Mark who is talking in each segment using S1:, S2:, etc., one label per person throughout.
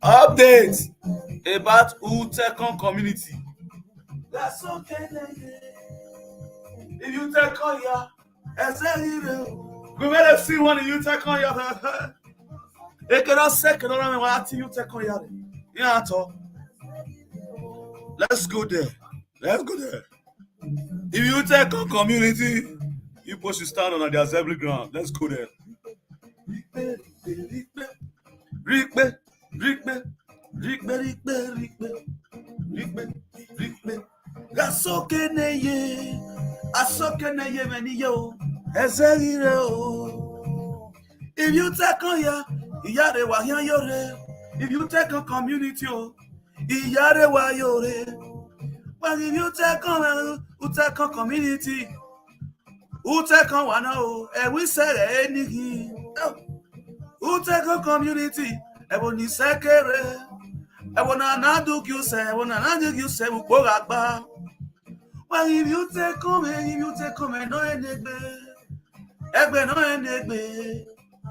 S1: Updates about Utekon community. That's okay. If you take on ya, we better see one of you take on ya. It cannot second on what you take on ya. Yeah, at all. Let's go there. If you take on community, you supposed to stand on the assembly ground. Let's go there. Rikbe. Asokeneye meniyo. Ezerire o. If you take on ya, iyare wa yore. If you take on community o, iyare wa yore. But if you take on community, who take on one o, and we say anything. Who take on community, and when you say kere, and when I do you say, Mukogaba. Well, if you take on, no enegbe,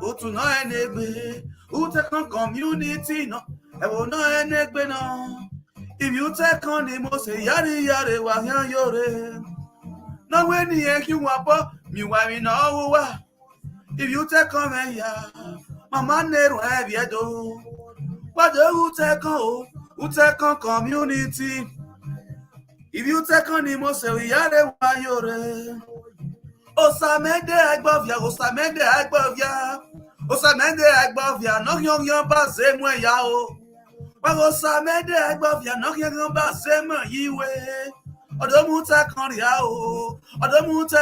S1: Utu no enegbe, who take on community, no, and will no enegbe no. If you take on the most yare wa yore, no when you wapa, me why no. If you take on me, Mama never have you do. What do you take on? Who take on community? If you take on the most yare wa yore. Osamende agbovia, no young basse mwe yao. Osamende agbovia, no young basse mwe yiwe. Odomuta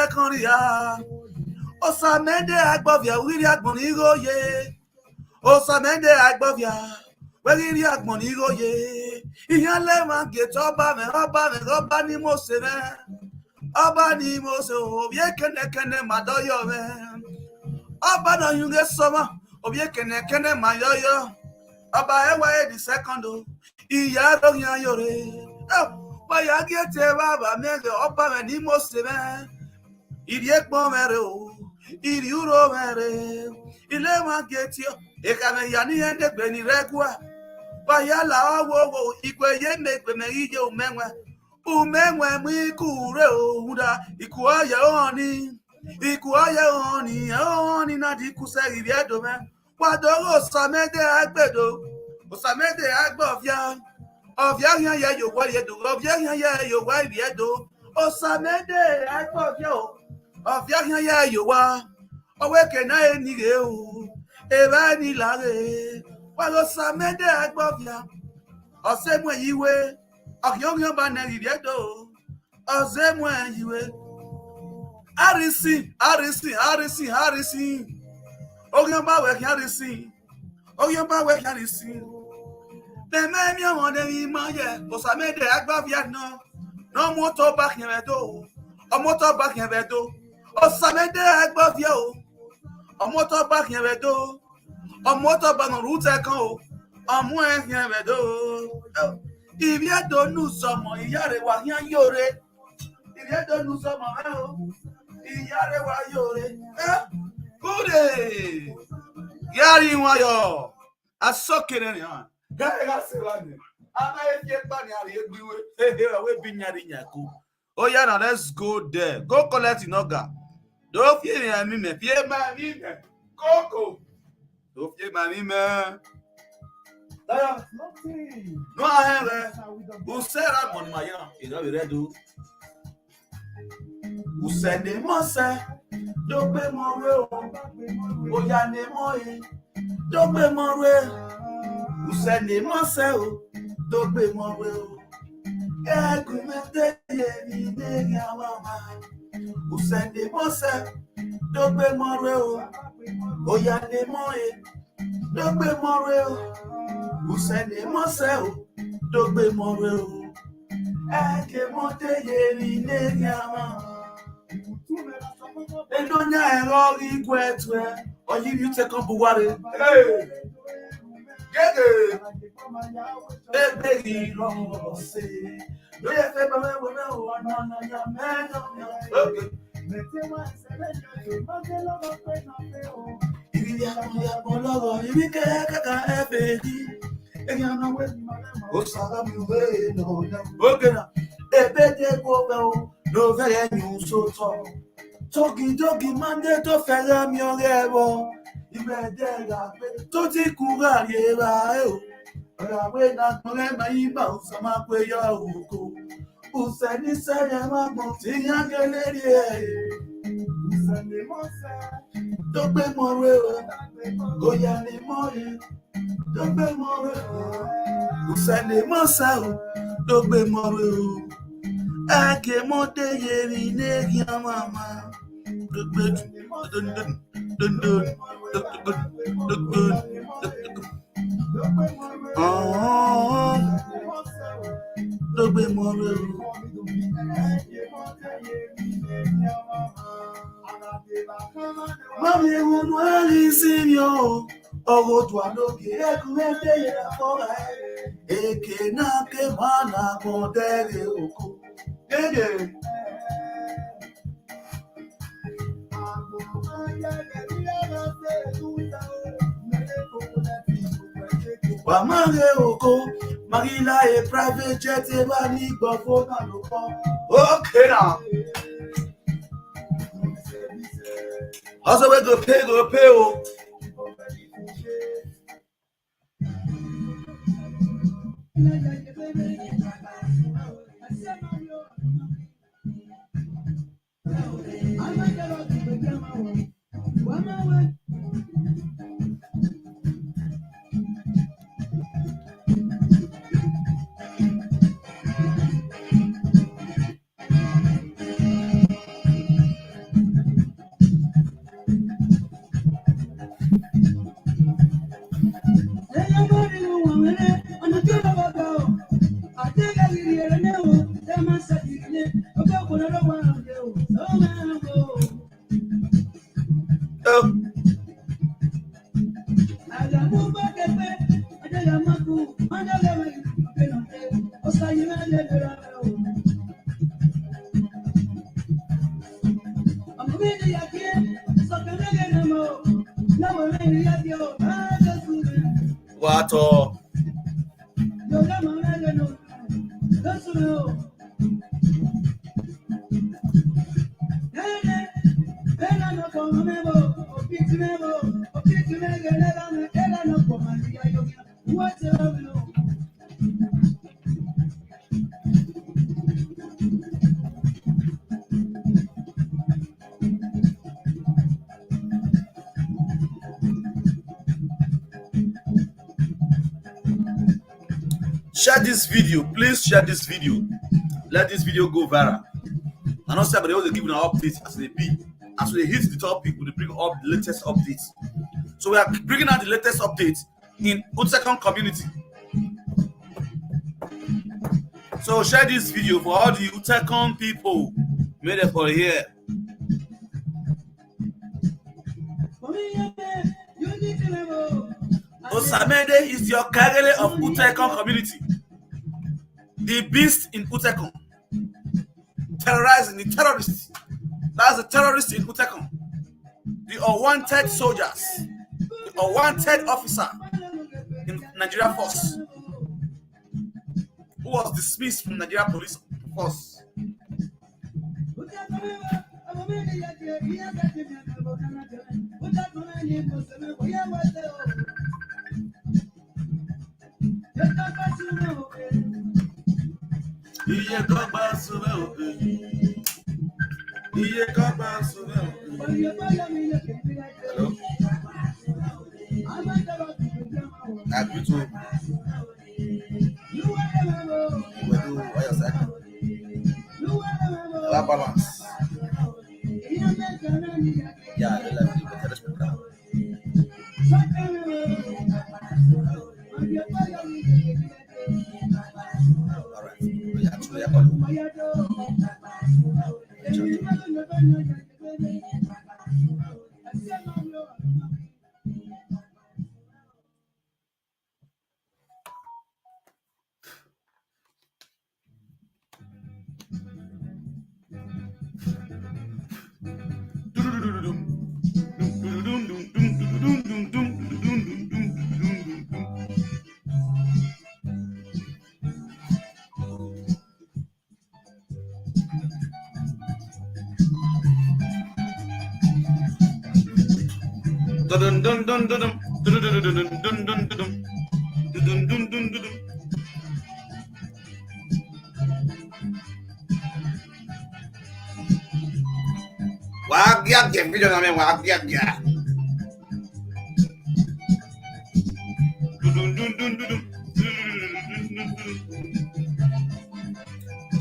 S1: koria. Osamende agbovia, wiri agbonigo ye. Osamende agbovia, wiri agbonigo ye. Iyale man get oba ni mose me. Oba ni mose obye kene madoyo me. Oba no yunge soma obye kene mayoyo. Oba ewa di second o. Iya do yan yore. Waya get baba mege oba me ni mose me. Iri ekpo mere o. Iri uro mere. Ile ma get yo. Ekame yani ende beni regwa. Waya la wo ikwe ye megbe me ije umenwe. Umenwe mwikure ouda ikuaya oni na dikuse ibiedo me wadoro Osamende agbovia ovia yan ye yo wa yedo ovia yan ye yo wa ibiedo Osamende agbovia ovia yan ye yo wa oweke na enire o eba ni lare wa Osamende agbovia osemwe yiwe Young banner, Yedo, Ozemwe, Harrison. Oyamba work Harrison. The man you want to Maya, Osamende Agbavia no motor back in Vedo, a motor back in Vedo, Osamende agbovia o. Ọmọ tó bá yẹn rẹ̀ dó. Ọmọ tó bá nù rúùtẹ̀ kan o. Ọmọ ẹ̀ yẹn rẹ̀ dó. Ìrì ẹ̀dọ̀ nù sọmọ ìyá rẹ̀ wà yẹn yóre. Ìrì ẹ̀dọ̀ nù sọmọ ẹ̀ o. Ìyá rẹ̀ wà yóre. Kúrè. Yari wọn yọ. Asọ́kèrè ni hàn. Gẹ́gẹ́ ká ṣe wá ní. Amáyé fi ẹ̀pá ní àrí egbíwé. Ẹ̀wé bí nyàrí nyàkú. Oh yeah, now let's go there. Go collect Inoga. Don't fear me, fear my me. Coco. Don't fear my me. No, I have. Who said I'm on my young? You know, we ready. Who said they must say, don't be more real. Oh, yeah, they more. Don't be more real. Who said they must say, don't be more real. Usende mose dogbe more o oyande moye dogbe more o usende mose o dogbe more o eke mote yeri negi ama edonya ero igwe twe oyiri take on buware gege ebegi lo se no ye fe ba we na o na ya me no okay ibi ya bologo ibi ke kaka ebegi eya na we o sara mi we no okay na ebede go be o no ve enu so to togi mande to fere mi ore wo ibede ga pe to ti kura ye ba e o rawe na kore mai ba sama pe yo uko useni sere ma mo ti yangeleri e useni mo se to pe mo re o oya ni mo re to pe mo re o useni mo se o to pe mo re o ake mo te yeri ne gi mama to pe dun dogbe more mami wonu ali simio ogo twa loge ekumete ya fora eke na ke mana kodere oko gege Wamare oko Marila a private jet ebani gbofo na lo ko okay now also we go pay o Wato share this video, please share this video. Let this video go viral. And also, but they also give an update as they be. As we hit the topic, we bring up the latest updates. So we are bringing out the latest updates in Utekon community. So share this video for all the Utekon people made it for here. Osamende is your Kagele of Utekon community. The beast in Utekon. Terrorizing the terrorists. That's the terrorists in Utekon. The unwanted soldiers. The unwanted officer in Nigeria Force who was dismissed from Nigeria Police Force. Hello? Agree to balance. Yeah, I love you, but let's put all right. Actually,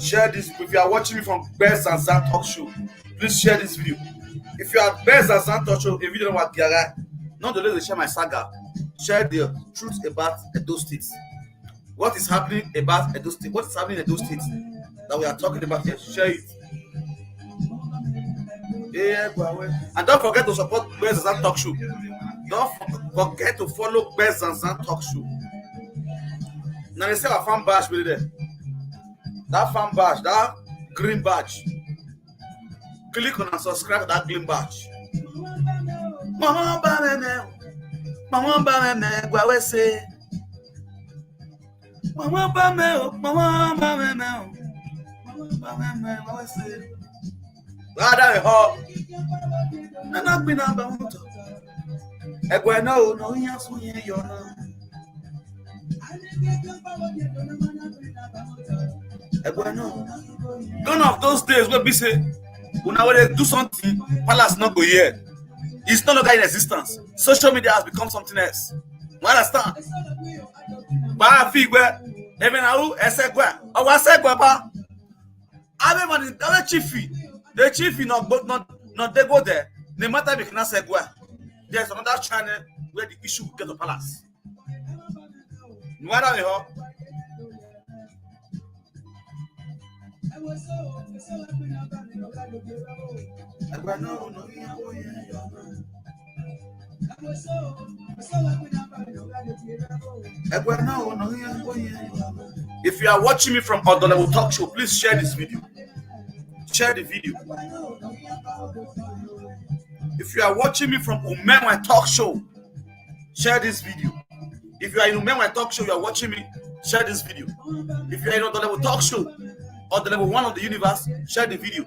S1: share this. If you are watching me from Best and Zan Talk Show, please share this video. If you are Best and Zan Talk Show, a video about Giara, not the way they share my saga, share the truth about Edo State. What is happening about Edo State? What is happening in Edo State that we are talking about here? Share it. And don't forget to support Best and Zan Talk Show. Don't forget to follow Best and Zan Talk Show. Now they say a fan badge with there. That fan badge, that green badge. Click on and subscribe to that green badge. Mama Bameme, Gwawe say. Mama Bameme, Gwawe say. Rather ho. Nana been about. Egwe no yes we you know. Gone of those days where we say, when I do something, palace not go here. It's no longer in existence. Social media has become something else. You understand? Ba figure, even now, esegwa. Our segwa ba. Everybody, the chiefy not they go there. No matter if you cannot segwa. There's another channel where the issue will get to palace. You understand? If you are watching me from Odolabo Talk Show, please share this video. Share the video. If you are watching me from Umenwe Talk Show, share this video. If you are in Umenwe Talk Show, you are watching me, share this video. If you are in Odolabo Talk Show, or the level 1 of the universe, share the video.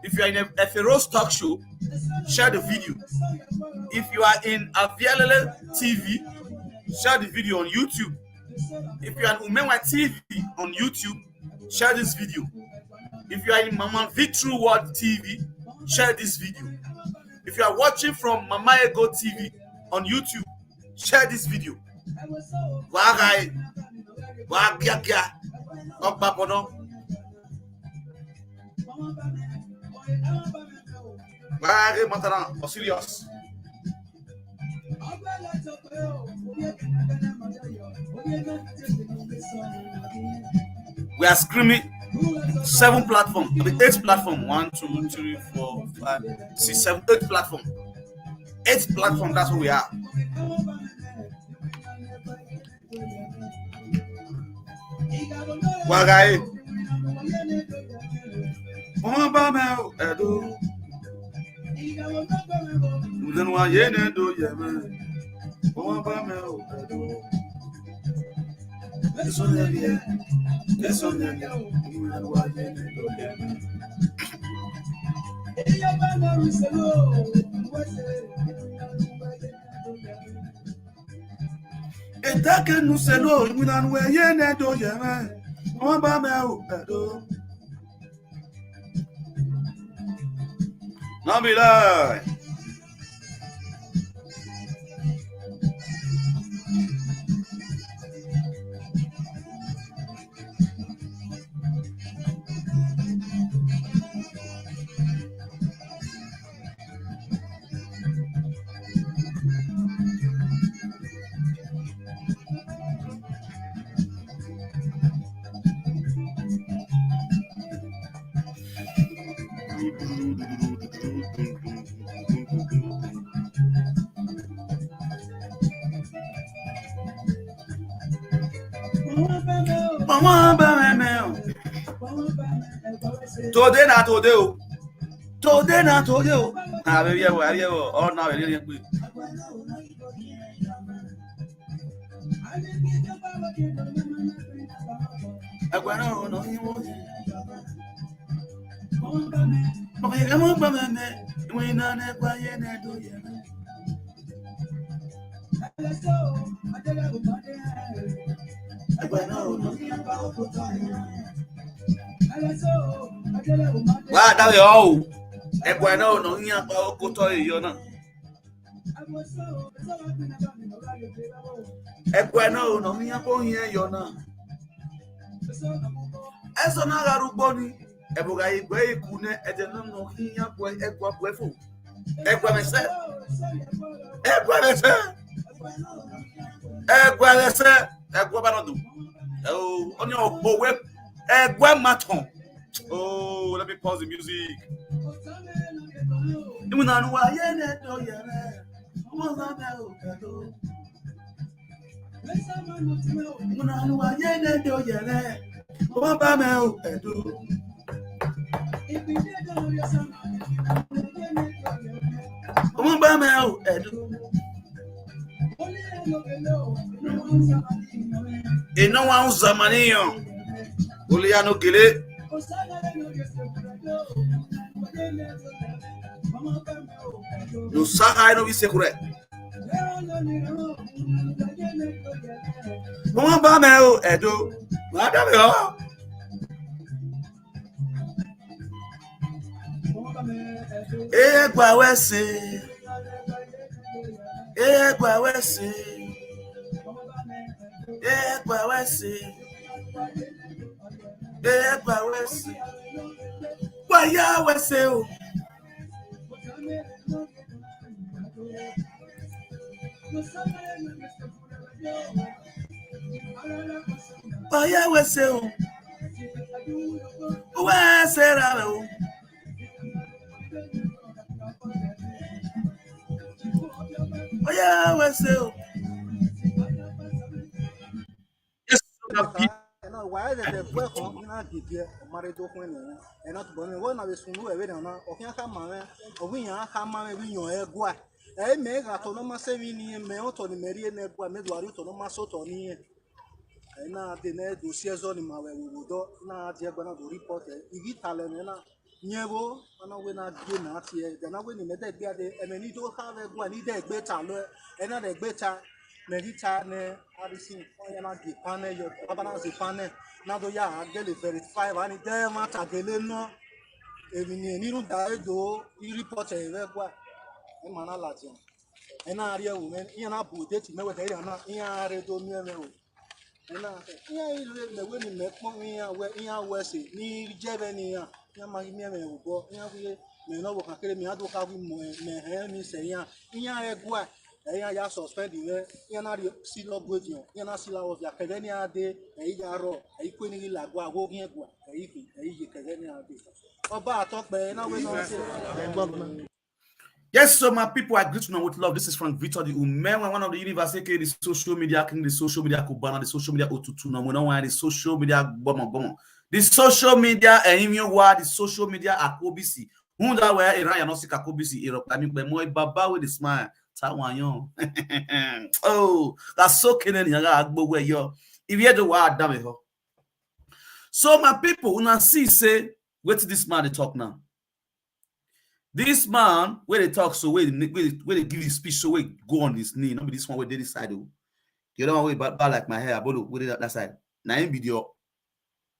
S1: If you are in a Feroz Talk Show, share the video. If you are in Avialele TV, share the video on YouTube. If you are in Umenwa TV on YouTube, share this video. If you are in Mama Victory World TV, share this video. If you are watching from Mama Ego TV on YouTube, share this video. Serious. We are screaming 7 platforms, the 8th platform. 1, 2, 3, 4, 5, 6, 7, 8 platform. It's platform, that's who we are. Wagaye. Etake nous c'est l'eau, nous n'en voyons pas d'eau, on va mettre d'eau. Non mais là. Today na today o. Today na today o. Baby ewo, all now really quick. Wá dáwé ọ́ ẹ̀gbọ́n náà ọ̀nà yín apá oko tọ́ èyí náà. Ẹ̀gbọ́n náà ọ̀nà yín apá òyìn ẹ̀yọ náà. Ẹ̀sọ́ náà arúgbó ni ẹ̀bùrà ìgbẹ́ ìkú ní ẹ̀jẹ̀ náà nà yín apá ẹ̀gbọ́n apá ẹ̀fọ́. Ẹ̀gbọ́n mẹsẹ̀. Ẹ̀gbọ́n mẹsẹ̀. Ẹ̀gbọ́n mẹsẹ̀. Ẹ̀gbọ́n bá náà dùn. Ó ní òwe ẹ̀gbọ́n màtàn. Oh, let me pause the music. E não há zamaninho. Oliano Guilherme. No Sahara no Visekure. Vamos para meu Edu. Nada melhor. Egua wese. Egua wese. Egua wese. Egua wese. Waya wese o. Waya wese o. Wese ra o. Waya wese o.
S2: No, why the work on not give married to when and not born one of the soon away now, or can't come or we are come we your gua. I make autonomous 7 years, may auto the Marian Medwari autonomous autonomy. And now the net do see as only my way we would not yet gonna report it. If you talent, Nevo, and when I do not here, then I will make that get it, and then you don't have a one, need a better, another better. Medita ne arisi oyana di pane yo abana si pane na do ya agele verify ani de mata gele no emi ni nu da edo I report e we gwa e mana lati e na ari ewu me yana bu date me we de na iya re do mi me o e na iya ile le we ni me pon iya we se ni jebe ni ya ma mi me wo bo iya we me no bo kakere mi adu ka wi me he mi se ya iya re gwa ya suspend iwe ya na si lo gwejo ya na si la of ya kede ni ade ya ro ku ni la gwa go yin gwa fi yi kede ni ade oba atope na we no se
S1: Yes, so my people, I greet you now with love. This is Frank Victor, the Umewa, one of the universe, aka the social media king, the social media kubana, the social media otutu, the social media bomb. The social media ehimyowa, the social media akobisi. Hunda where Iran yanosi kakobisi Europe. I mean, by baba with the smile. Tawanyo. Oh, that's so kidding. Yaga agbo where yo. If you do what damn it. So my people, una see say, wait till this man they talk now. This man, where they talk, so where they give his speech, so where go on his knee. Not be this one where they decide. The other one way bad like my hair, but where that side. Now in video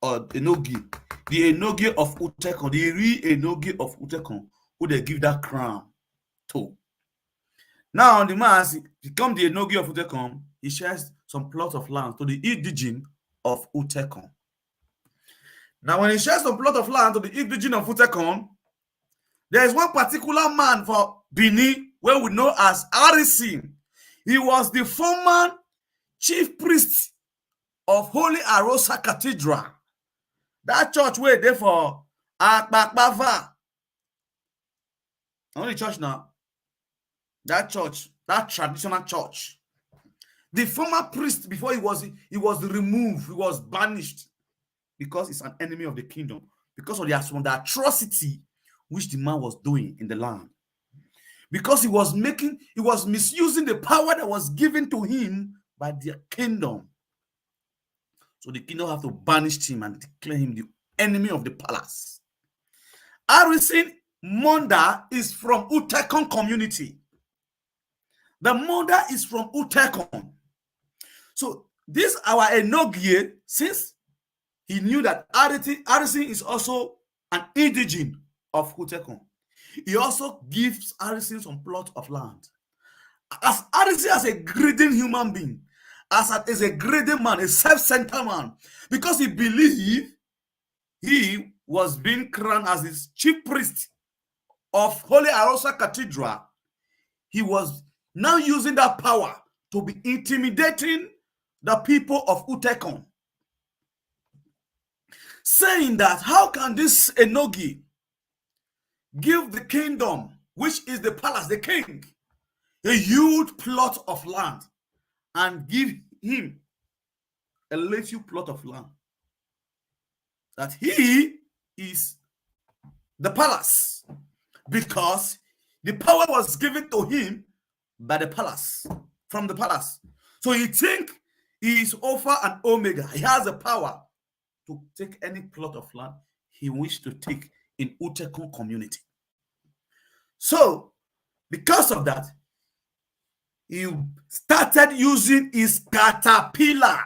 S1: or enogi, the enogi of Utekon, the real enogi of Utekon, who they give that crown to. Now the man has become the enogi of Utekon. He shares some plot of land to the indigene of Utekon. Now when he shares some plot of land to the indigene of Utekon, there is one particular man for Benin where we know as Harrison. He was the former chief priest of Holy Arosa Cathedral. That church where they for Akbakbava. Only church now. That church, that traditional church. The former priest, before he was removed, he was banished because he's an enemy of the kingdom, because of the atrocity which the man was doing in the land. Because he was misusing the power that was given to him by the kingdom. So the kingdom have to banish him and declare him the enemy of the palace. Harrison Monda is from Utekon community. The Monda is from Utekon. So this our Enogie, since he knew that Harrison is also an indigene of Utekon, he also gives Harrison some plot of land. As Harrison as a greedy human being, as a greedy man, a self-centered man, because he believed he was being crowned as his chief priest of Holy Arosa Cathedral, he was now using that power to be intimidating the people of Utekon, saying that how can this Enogi give the kingdom, which is the palace, the king, a huge plot of land and give him a little plot of land, that he is the palace, because the power was given to him by the palace, from the palace. So he think he is Alpha and Omega. He has the power to take any plot of land he wished to take in Utekon community. So because of that, he started using his caterpillar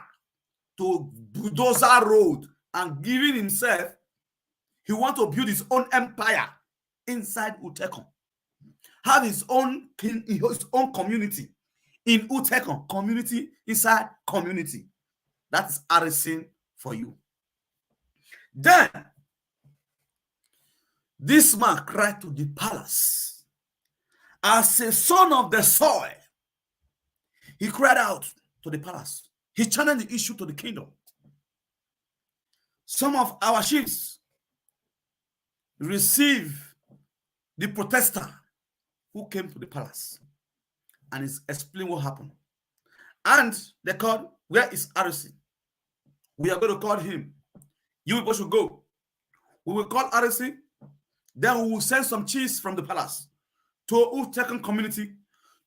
S1: to bulldozer road and giving himself, he want to build his own empire inside Utekon, have his own community in Utekon, community inside community. That's Harrison for you. Then this man cried to the palace as a son of the soil. He cried out to the palace. He challenged the issue to the kingdom. Some of our chiefs received the protester who came to the palace and explained what happened. And they called, where is Harrison? We are going to call him. You people should go. We will call Harrison. Then we will send some chiefs from the palace to Utekon community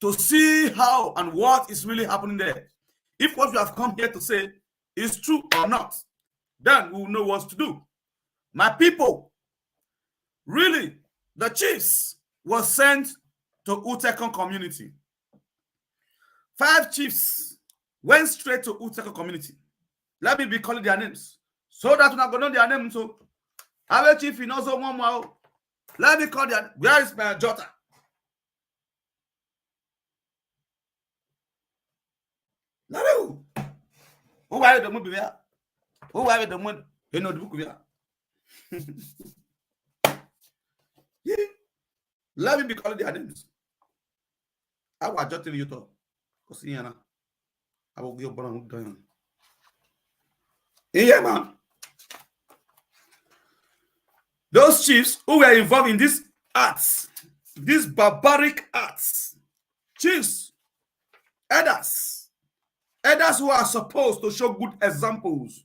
S1: to see how and what is really happening there. If what you have come here to say is true or not, then we will know what to do. My people, really, the chiefs were sent to Utekon community. 5 chiefs went straight to Utekon community. Let me be calling their names, so that we're not going to know their names. So, have a chief in also one more. Let me call their. Where is my daughter? No. Who are the movie? Who are the one? You know the book. Let me be calling their names. I will just tell you to. I will give you. Yeah, man. Those chiefs who were involved in these acts, these barbaric acts, chiefs, elders who are supposed to show good examples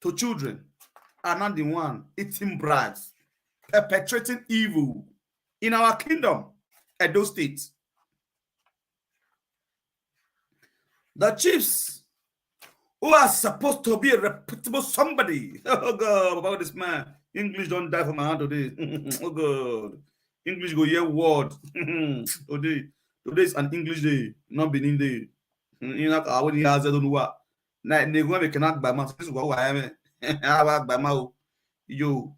S1: to children, are not the one eating bribes, perpetrating evil in our kingdom, Edo State. The chiefs who are supposed to be a reputable somebody. Oh God, about this man. English don't die for my hand today. Oh God. English go hear word. Today is an English day, not Benin day. You know, I when he has don't know what. Now they go make an by man. This is what I am. I by my yo.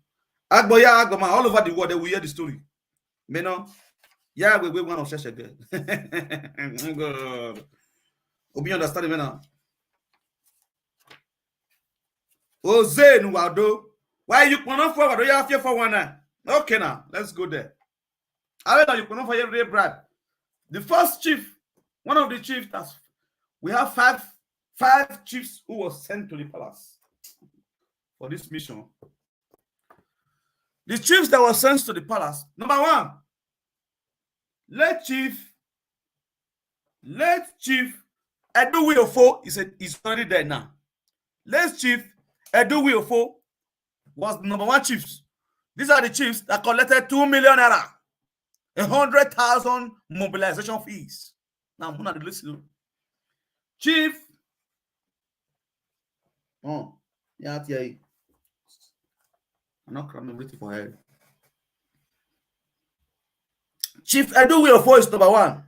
S1: Agboya Agoma all over the world they will hear the story. You know, yeah, we one of Shesha girl. Oh God. Obi understand me now. Ose Nwado. Why you cannot forward? You have for one now. Okay, now let's go there. I don't know you cannot for every bribe. The first chief, one of the chiefs, we have five chiefs who were sent to the palace for this mission. The chiefs that were sent to the palace. Number one, late chief Eduwiofo is already there now. Late chief Eduwiofo was the number one chiefs. These are the chiefs that collected 2 million naira, 100,000 mobilization fees. Now, I'm not listening. Chief, I'm not cramming waiting for her. Chief Eduwiofo is number one.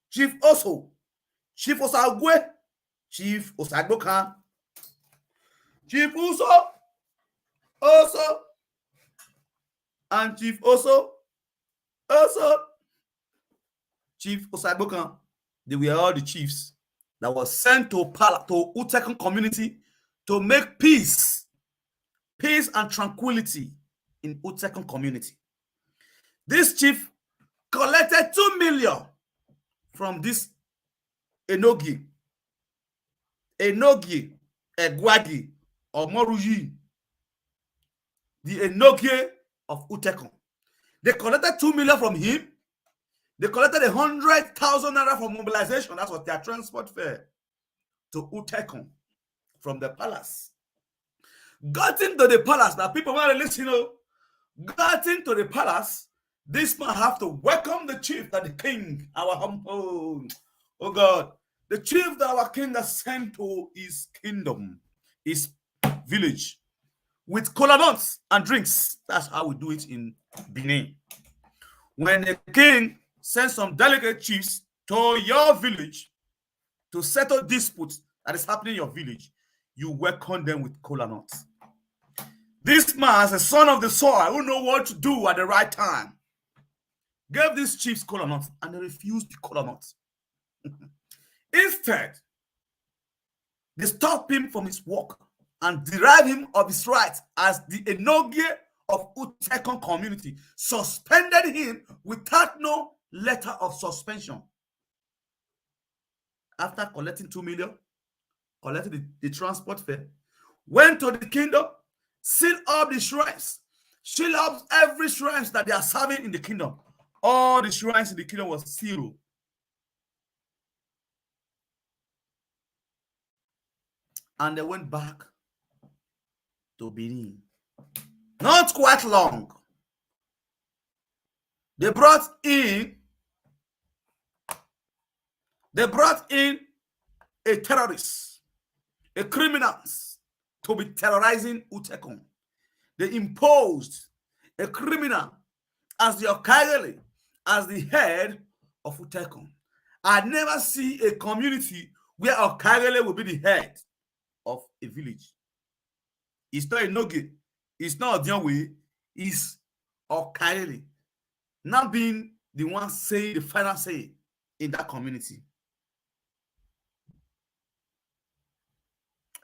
S1: Chief Oso, Chief Osagwe, Chief Osagboka, Chief Uso, and Chief Oso, Chief Osagboka. They were all the chiefs that were sent to Utekon community to make peace and tranquility in Utekon community. This chief collected 2 million from this Enogi, Egwagi, or Moruji, the Enogi of Utekon. They collected 2 million from him. They collected 100,000 naira for mobilization. That was their transport fare to Utekon from the palace. Got into the palace. Now, people want to listen, got into the palace. This man have to welcome the chief that the king, our humble, oh God, the chief that our king has sent to his kingdom, his village, with kola nuts and drinks. That's how we do it in Benin. When the king sends some delegate chiefs to your village to settle disputes that is happening in your village, you welcome them with kola nuts. This man, as a son of the soil, who know what to do at the right time, gave these chiefs kola nuts, and they refused the kola nuts. Instead, they stopped him from his work and deprived him of his rights as the Enogie of Utekon community, suspended him without no letter of suspension. After collecting 2 million, collected the transport fare, went to the kingdom, sealed up the shrines, sealed up every shrine that they are serving in the kingdom. All the shrines in the kingdom was sealed. And they went back to Benin. Not quite long. They brought in a terrorist, a criminals to be terrorizing Utekon. They imposed a criminal as the Okagele, as the head of Utekon. I never see a community where Okagele will be the head of a village. It's not a Noge, it's not a Dionwe, it's Okagele. Not being the one saying the final say in that community.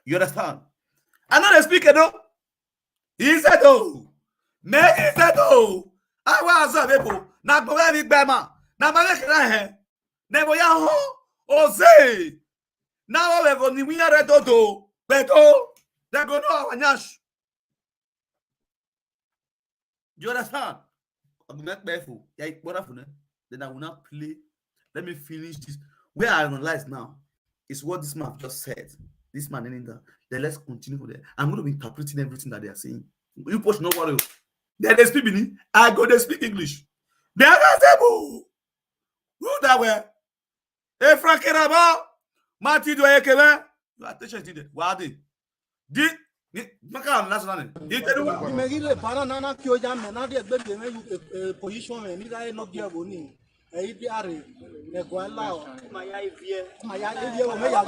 S1: You understand? I know the speaker though. He said, oh, man, he said, oh, I was a people. Now go every bema. Now my neck right never ya ho. Oh say. Now we're going to win a redodo. Beto. They're going to have a nyash. You understand? Then I will not play. Let me finish this. Where I analyze now is what this man just said. This man ending that. Then let's continue with it. I'm going to be interpreting everything that they are saying. You push no worry. Then they speak Benin. I go, they speak English. They are not who that way? Hey, Frank Rabo, Marty do I care? You attention to it. What are they? Did Maka last one?
S2: Imagine para nana kyo jam na dia gbe me position me ni ga no dia go ni. E di are e go la o. Ma ya evie o me ya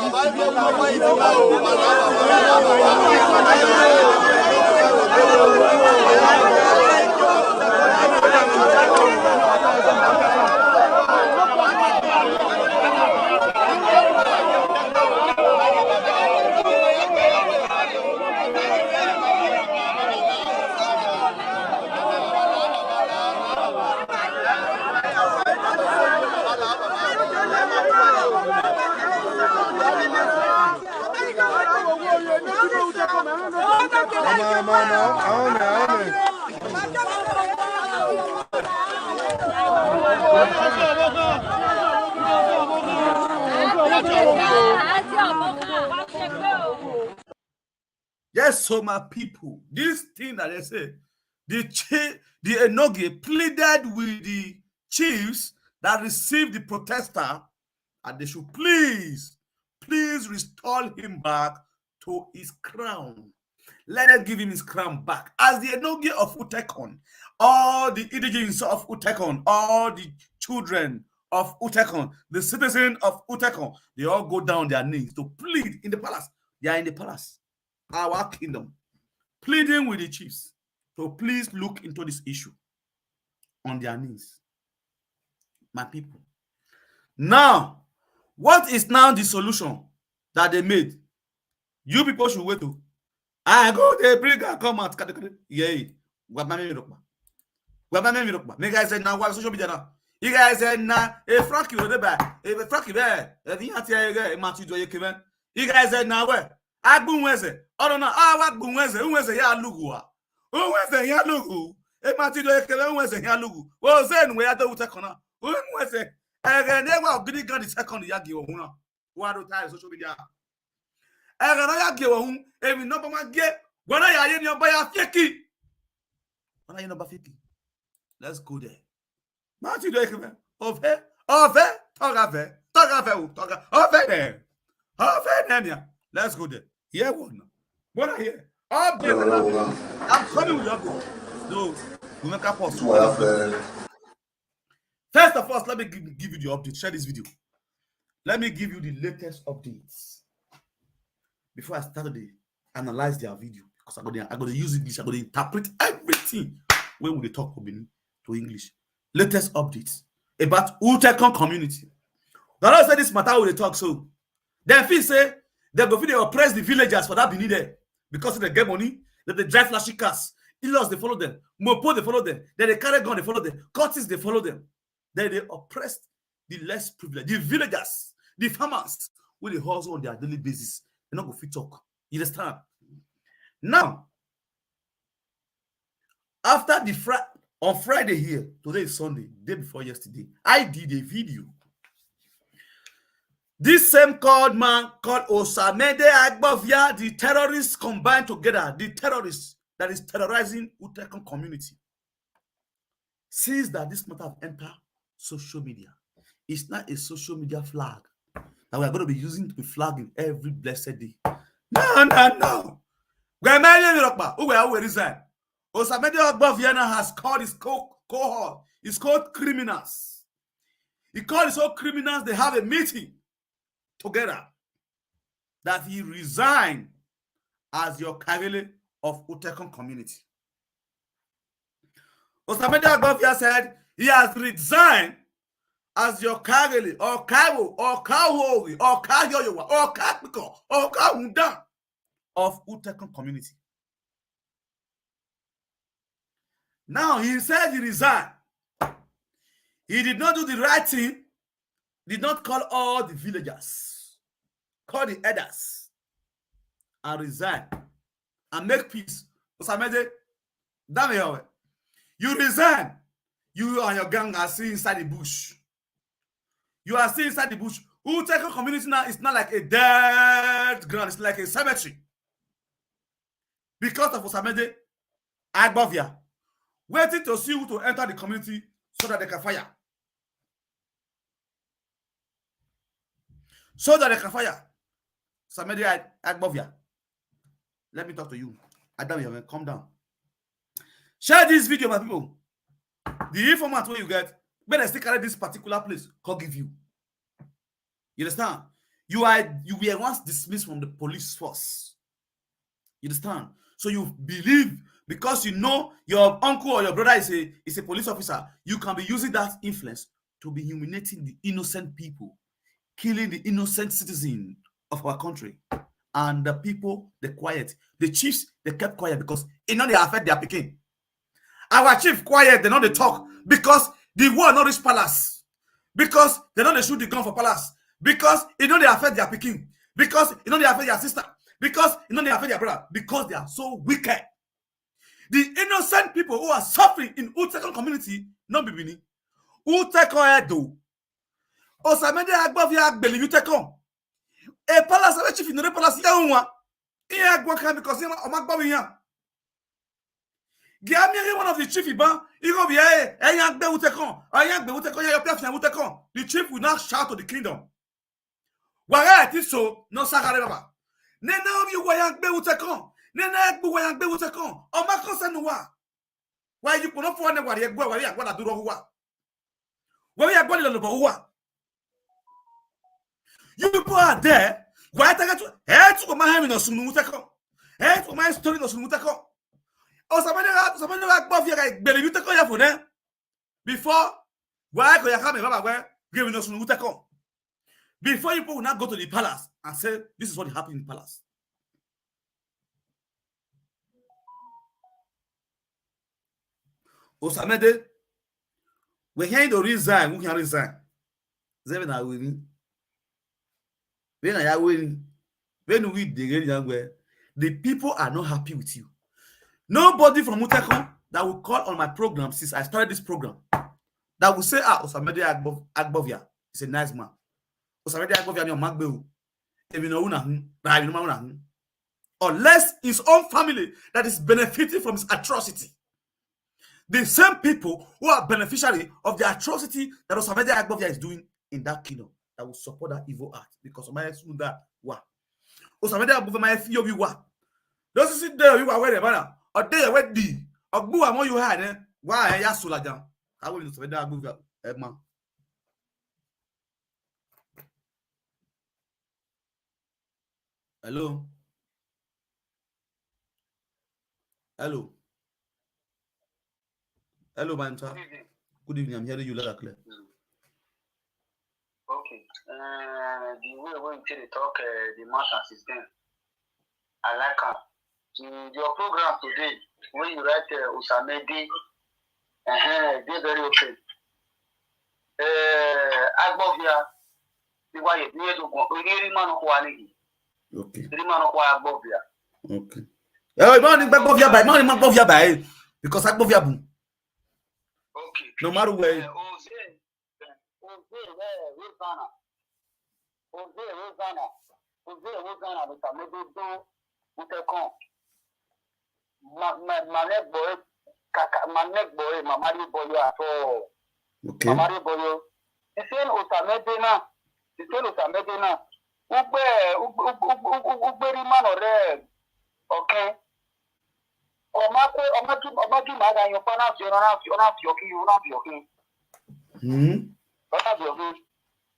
S1: Yes, so my people, this thing that they say, the Enoge pleaded with the chiefs that received the protester, and they should please restore him back to his crown. Let them give him his crown back. As the Enoge of Utekon, all the indigents of Utekon, all the children of Utekon, the citizens of Utekon, they all go down their knees to plead in the palace. They are in the palace, our kingdom, pleading with the chiefs to please look into this issue on their knees. My people. Now, what is now the solution that they made? You people should wait to. I go, they bring and come out. Yeah. Me guys said now what social media now. You guys said now a Frankie with the back. A Frankie there. You guys said now where? I boom weze. Oh no, what boom weze ya lugu. Weze ya lugu. E mati do ekele weze ya lugu. Wo zen we ado utekona. Weze. Ege newa gidi gan the second ya gi ohun na. Wa do tie social media. Ege na ya gi ohun. Emi no ba ma ge. Gwana ya ye ni oba ya feki. Gwana ye no ba feki. Let's go there. Mati do ekele. Ove. Togafe. Ove there. Ove there. Let's go there. Here one. What I hear? I'm coming with you. No, we make a pause. First of all, let me give you the update. Share this video. Let me give you the latest updates before I start to analyze their video, because I'm going to use English. I'm going to interpret everything when we talk to English. Latest updates about Utekon community. The Lord said this matter when they talk so. Then feel say they go they oppress the villagers for that Benin there because they get money. That they drive flashy cars. In-laws they follow them. Mopo they follow them. Then they carry gun they follow them. Curtis they follow them. Then they oppress the less privileged, the villagers, the farmers, where they hustle on their daily basis. They not go fit talk. You understand? Now, after the on Friday here, today is Sunday, day before yesterday, I did a video. This same called man called Osamende Agbovia, the terrorists combined together, the terrorists that is terrorizing Utekon community, sees that this matter have entered social media. It's not a social media flag that we are going to be using to be flagging every blessed day. No. Osamende Agbovia has called his cohort. It's called criminals. He called his own criminals. They have a meeting together that he resigned as your Kagele of Utekon community. Osamende Agbovia said he has resigned as your Kagele or Kawo or Kawowi or Kayoyowa or Kapiko or Kawunda of Utekon community. Now he said he resigned. He did not do the right thing, did not call all the villagers, call the elders, and resign and make peace. Osamende, you resign. You and your gang are still inside the bush. You are still inside the bush. Uteko community now is not like a dead ground. It's like a cemetery. Because of Osamende, Agbovia, waiting to see who to enter the community so that they can fire. So that they can fire. Osamende, Agbovia, let me talk to you. Adam, calm down. Share this video, my people. The informant where you get, better still carry this particular place, God give you. You understand? You were once dismissed from the police force. You understand? So you believe because you know your uncle or your brother is a police officer, you can be using that influence to be humiliating the innocent people, killing the innocent citizen of our country. And the people, they quiet. The chiefs, they kept quiet because they know they affect their picking. Our chief quiet, they know they talk because the war not reach palace. Because they know they shoot the gun for palace. Because you know they affect their picking. Because you know they affect their sister. Because you know they affect their brother. Because they are so wicked. The innocent people who are suffering in Utekon community, not Bibini. Utekon Edo. Osamende Agbovia Agbeli Utekon. A palace of a chief in the palace Yawa. Here Gwakan because he Omagbovian. Giamiri one of the chief Iban, he go be a young be Utekon. A young be Utekon, your platform Utekon. The chief will not shout to the kingdom. Why it is so, no Sakareba. Nena you wayang be Utekon. Nena Egbu wayang be Utekon. O Makosanua. Why you put up for one where you go where you want to do what? Where you are going to do. You people are there. Why take it? Head to my hand in a Sunutako. Head to my story in a Sunutako. Or somebody like Buffy, like Belly Utako for them. Before, why could you come and giving us Sunutako? Before you people will not go to the palace and say, this is what happened in the palace. Osamende, we're hearing to resign. Who can resign? Seven are winning. When I are winning, when we dig the people are not happy with you. Nobody from Utekon that will call on my program since I started this program that will say, Osamende Agbovia is a nice man. Osamende Agbovia is a Magbe. Unless his own family that is benefiting from his atrocity. The same people who are beneficiary of the atrocity that Osamende Agbovia is doing in that kingdom that will support that evil act because of my that wa. Osamende Agbovia my fear you wa. Those sit there you are where the or they where the or boo among you had why ya sulajan. How will Osamende Agbovia man? Hello. Hello. Hello, my friend. Good evening. I'm hearing you loud and clear.
S3: Okay. The way we to talk the master system, I like her. Your program today, when you write Osamende, they're very okay. Agbovia, the way you need to go, really man of quality.
S1: Okay.
S3: The man of Agbovia.
S1: Okay. Agbovia by because Agbovia boom.
S3: Okay.
S1: No matter where.
S3: Okay.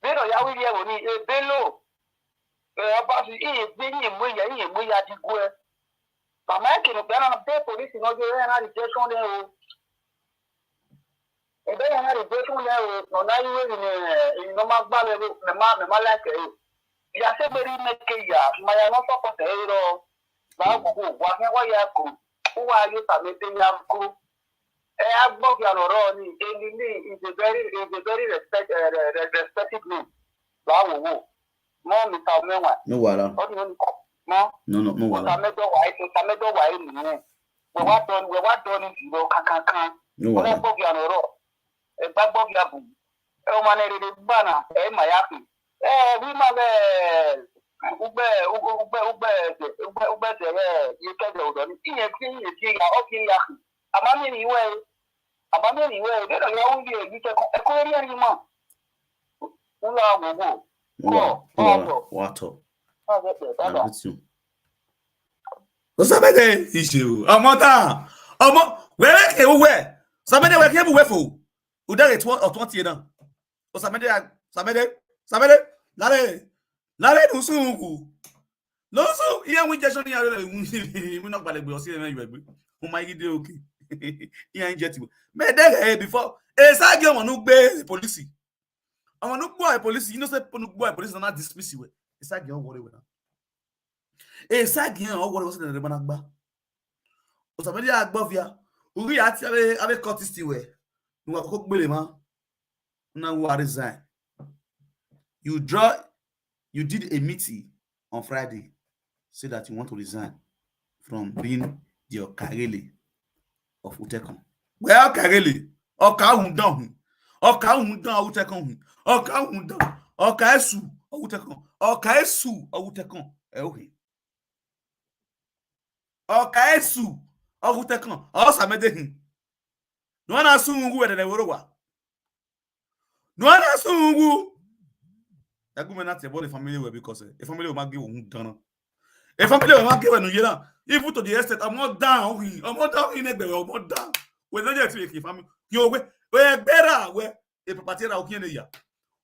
S3: Beno ya wili ewo ni ebelo ọba si iye gbe ni emo ya digwe mama e kinu pe na pe police no je na rejection le o ebe ya na rejection le o no na iwe ni no ma gba le me ma like e ya se beri meke ya ma ya no so ko te ro ba ko wa ke wa ya ko wa yo Osamende ya ko Agbovia Loro ni Elili is a very respected name. Wow, no, Mr. Mewa.
S1: No wala. No wala.
S3: Osamende wa ni. We wa done you know kan.
S1: No wala.
S3: Agbovia Loro. gbagbo biabu e ma ne de bana e ma yapi we ma be ugbe de ye ke de odo ni iye ti ya o ki ya amami ni we de do ya wi e ke ko ri ni mo ula gogo ko
S1: wato Osamende issue amota omo where ke we Osamende we ke bu we fo udare 20 na Osamende lare nusungu no so iye wi je so ni are mu no gbalegbe o si e meyu egbe o ma gide oke iye inject me dere before e sage won nu gbe police àwọn nu gbo police you know say nu gbo police na dismiss we e sage won worry we na e sage won worry we so de bana gba Osamende agbovia uri ati ave courtesy we nu akoko gbele ma na we resign you did a meeting on Friday say that you want to resign from being the Okarele of Utekon. Well, Okarele, Okahundan, Utekon, Okahundan, Okaesu, Utekon, Okaesu, Utekon, Okaesu, Utekon, Osamende. No one assume whether they were. No one assume. That woman not about the family because a family will give you done. A family will give you no even to the estate. I'm not down in a I'm not down. We're not yet to family. You we're better where a property out here.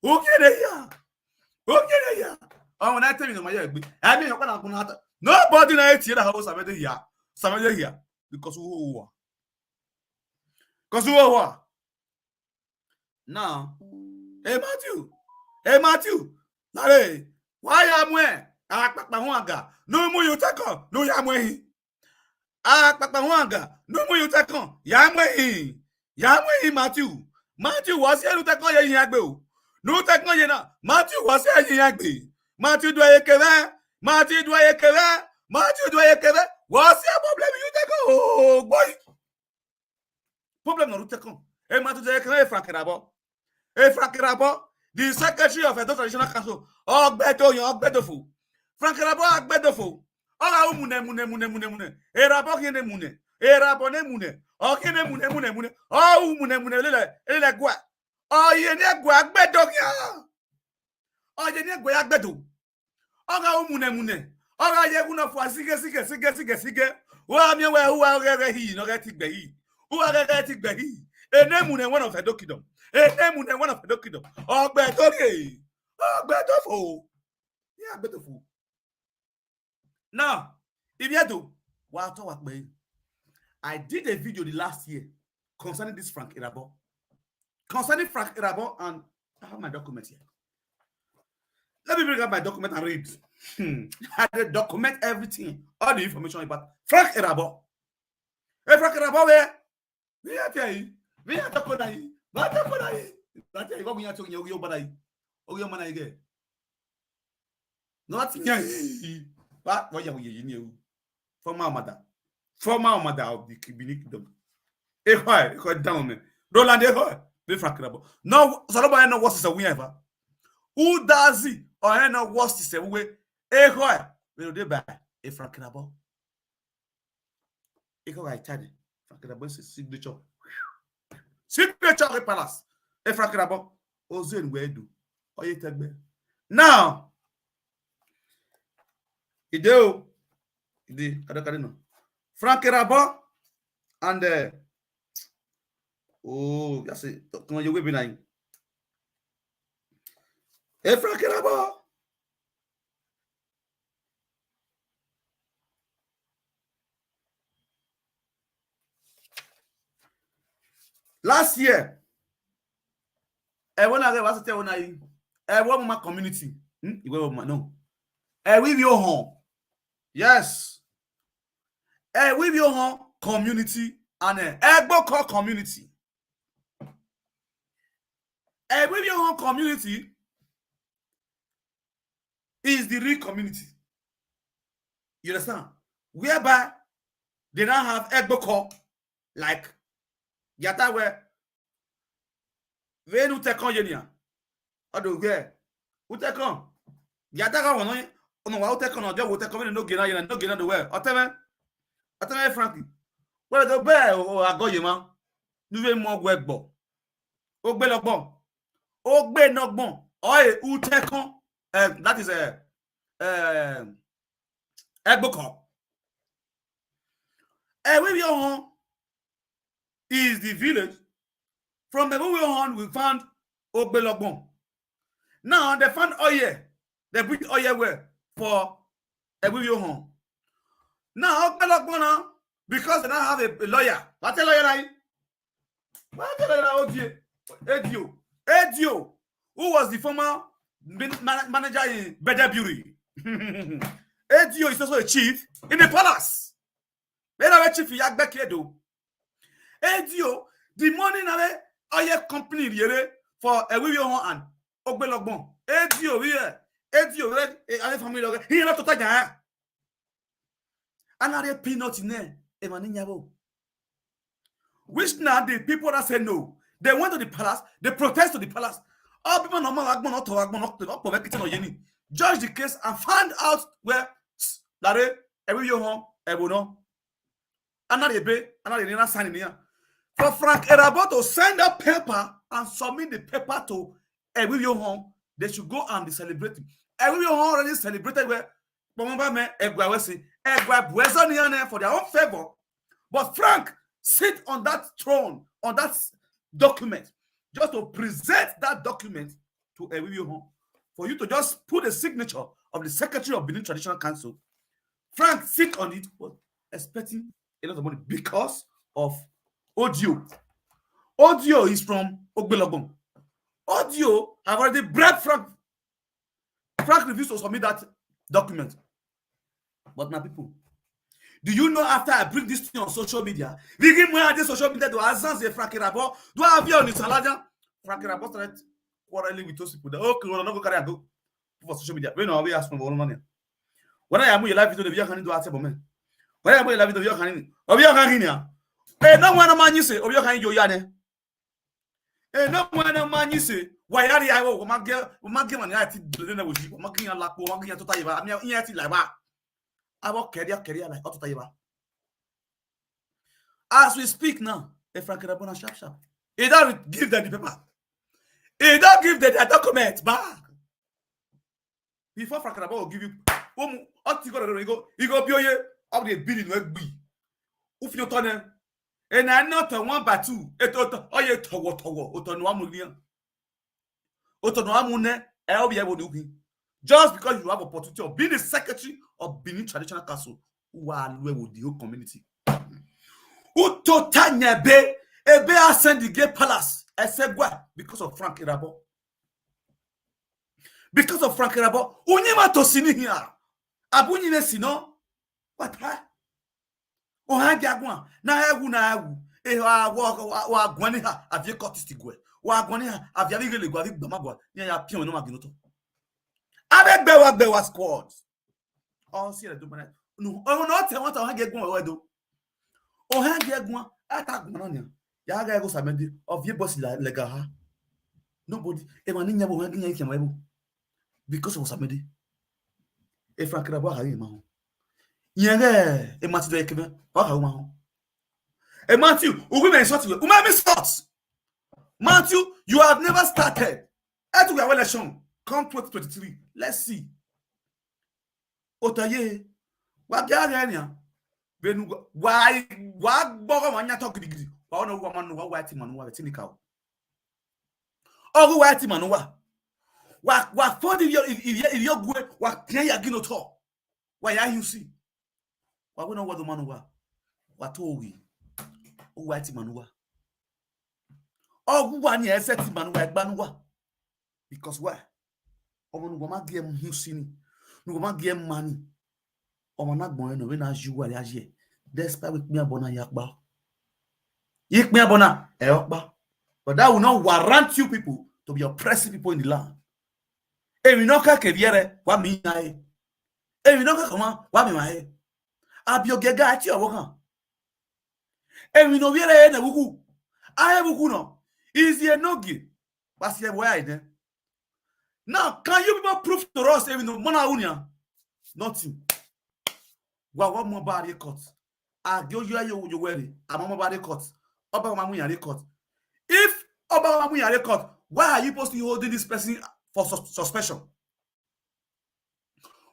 S1: Okay. Oh, when I tell you my I mean, nobody knows the house somebody here because who now. Hey Matthew. Nare, why am we? Akpakpahwanga, no mu you take on, no yamwe. Akpakpahwanga, no mu you take on, yamwe. Matthew. Matthew was here to take on yagbe. No take on yena. Matthew was here yagbe. Matthew do ayekeve. Was here problem you take on. Oh boy. Problem no take on. Hey Matthew do ayekeve Frank Rabo. The secretary of the traditional council, Ogbedofo. Frank Rabo Ogbedofo. Oga mune. Erabo kene mune. Erabo ne mune. O kene mune. O mune le gwa. O ye ne gwa agbedo kia. O ye ne gwa agbedo. Oga mune. Oga ye kuna fwa sige. Wa mi we huwa gege hi no get igbe hi. Huwa gege igbe hi. Ene mune one of the dokidom. One of the document. Ogbedofo. Yeah, beautiful. Now, if you do, I did a video the last year concerning this Frank Irabo. And I have my document here. Let me bring up my document and read. I document everything, all the information about Frank Irabo. Hey, Frank Irabo, we are talking. That's why we are talking about it. Not but what you former mother of the Kibinic. A down. Roland, be fracturable. No, somebody know what is a winner. Who does it or I know what is a way? A will they buy a fracturable? I tell you, fracturable is signature. Signature palace. A fracturable. Ozone where do. Or you take me. Now, Ideo, Frank Rabo and that's it. Come on, you will be nine. Hey, Frank Rabo. Last year, when I was telling you, one my community. No. With your home. Yes. With your home community and Egboko community. With your home community is the real community. You understand? Whereby they now have Egboko like Yatawe Venu te kon yenia. Ado ge. Ute kon. Yada ka wono. Ono wa ute kon ojo wo te kon no gena yena no gena do we. Oteme Frankie. Well do be o agoye ma. Nuwe mo gwe gbo. O gbe logbon. O gbe nogbon. Oye ute kon. That is Egboko. Ewibiohon is the village. From Ewibiohon, we found Ogbelogbon. Now they found oil. They bring oil where for Ewibiohon. Now Ogbelogbon, because they don't have a lawyer. What a lawyer like? What a lawyer? Edio, who was the former manager in Bedaburi. Edio is also a chief in the palace. Chief Yagbekedo. Edio, the money na oil company for Ewibiohon and Ogbelogbon. Edio, family he not to take that. Another peanut in there, which now the people that say no, they went to the palace, they protest to the palace. All people judge the case and find out where that Ewibiohon Ebono. Another signing here. For Frank Erabo to send a paper and submit the paper to Ewibiohon, they should go and be celebrating. Ewibiohon already celebrated where for their own favor. But Frank sit on that throne, on that document, just to present that document to Ewibiohon. For you to just put a signature of the Secretary of Benin Traditional Council. Frank sit on it, was expecting a lot of money because of Audio. Audio is from Ogbelogbon. Audio have already bribed Frank. Frank refused to submit that document. But my people, do you know after I bring this thing on social media, we give me this social media to Azans and Frank Rabo, do I have you on the Salaja? Frank Rabo started quarreling with those people. Okay, we're not going to carry a go for social media. We know we ask for money. When I am with live video, the video can do at moment. When I am with live video, can no one man you say, or you can you yane. No one man you say, why are I will make an attitude to the with you, making a lap, making a totaiva. I mean, yet like that. I will career like Otaiva. As we speak now, a Frank Rabona sharp. He don't give them the paper. He don't give them the document back. Before Frank Rabona will give you, you go be up the bidding will be. If you turn them. And I not a 1 by 2. Just because you have opportunity of being the secretary of Benin Traditional Council, who are with the whole community. Who totanya be ascend the gate palace. I said what? Because of Frank Irabo. Because of Frank Irabo. Unyima to sini here. Abunyi sino. What? Ohagwa na egwu wa gwani ha avie kotistigwe wa gwani ha avia bigele gwa bi gbamagwa nya ya pion no maginoto abegbewa squads all see the dominant no te want ohagegwa wedo ohagegwa atagwa no nya ya ga ego Osamende of ye boss lega ha nobody e mani nya bo ohagenya ikiama ebo because of Osamende e Frank Rabo ha yi ma ho yere e mati do ekebe wa ha ma ho. Hey Matthew, Matthew, you have never started. At your election, come 2023. Let's see. Otaye, what ganya? Why boga manya talk digri? Why no woman no white man no tinikao? Oh, white man no what for if you go what can you get no talk? Why are you see? Why we know what the man what we? White manua. Oh, one year set manua banua. Because why? Oman wama game husini. No wama game money. Oman agbo no when as you were as ye. Despite with me abona yakba. Yik me abona eokba. But that will not warrant you people to be oppressing people in the land. E we no ka keviere wa mi nai. E we no ka koma wa mi mai. Abiogega ati owokan. And we know where na wuku. I have wuku no. Is here no gi. What's here? Where? Now, can you people prove to us even the Mona Unia? Nothing. What more body cut? I go you wearing. I'm on body cut. Oba Mamuya record. If Oba Mamuya record, why are you supposed to be holding this person for suspension?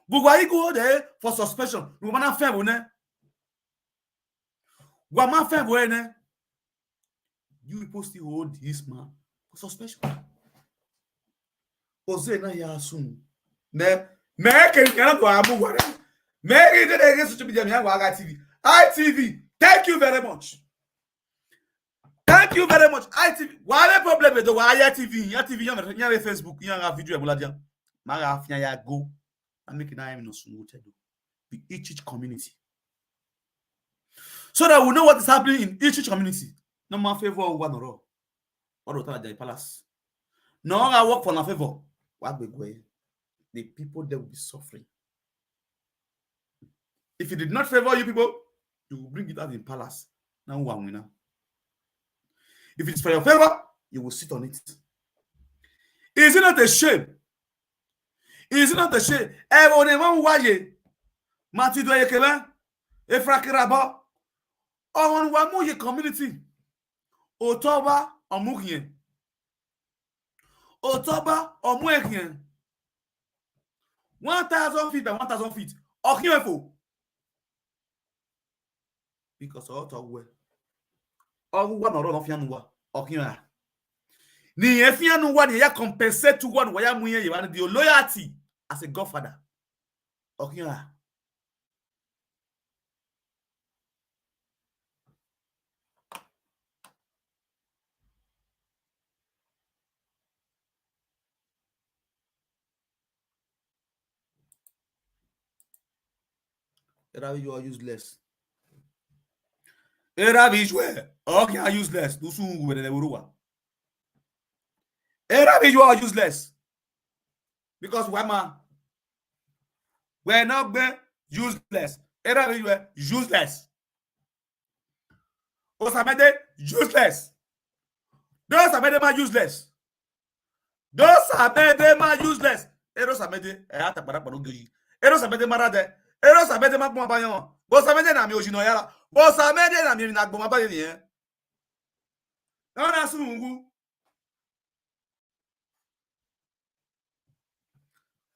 S1: Why you go there for suspension? We want to fair ne. Wama fair ne. You supposed to hold this man for suspension. Ose na ya soon. Me can go amu ware. Me get against social media me Waga TV. ITV. Thank you very much. Thank you very much. ITV. Why problem with the wire TV? Your TV, your Facebook, your video, Muladia. Maga ya go. I'm making I am no soon. The each community. So that we know what is happening in each community. No man favor one or all. Or the palace. No, I work for no favor. What we go? The people that will be suffering. If it did not favor you people, you will bring it out in palace. Now one winner. If it's for your favor, you will sit on it. Is it not a shame? Is it not a shame? Everyone waye. Mati do yekebe. Efrakiraba. On wamu community. Otoba omukien. Otoba omukien. 1,000 feet by 1,000 feet. Okiyefo. Because all talk well. All one or of Yanua. Okiya. Ni efianu one ya compensate to one waya muye you and the loyalty as a godfather. Okiya. Erabi, you are useless. Erabi, you are useless. Erabi, you are useless. Because we're not being useless. Erabi, you are useless. Osamende, useless. Those are useless. Those are useless. Osamende, Osamende marade. Osamende makbumabayon. Osamende na mi ojino yara. Osamende na mi nakbumabayon ni. Na sungu.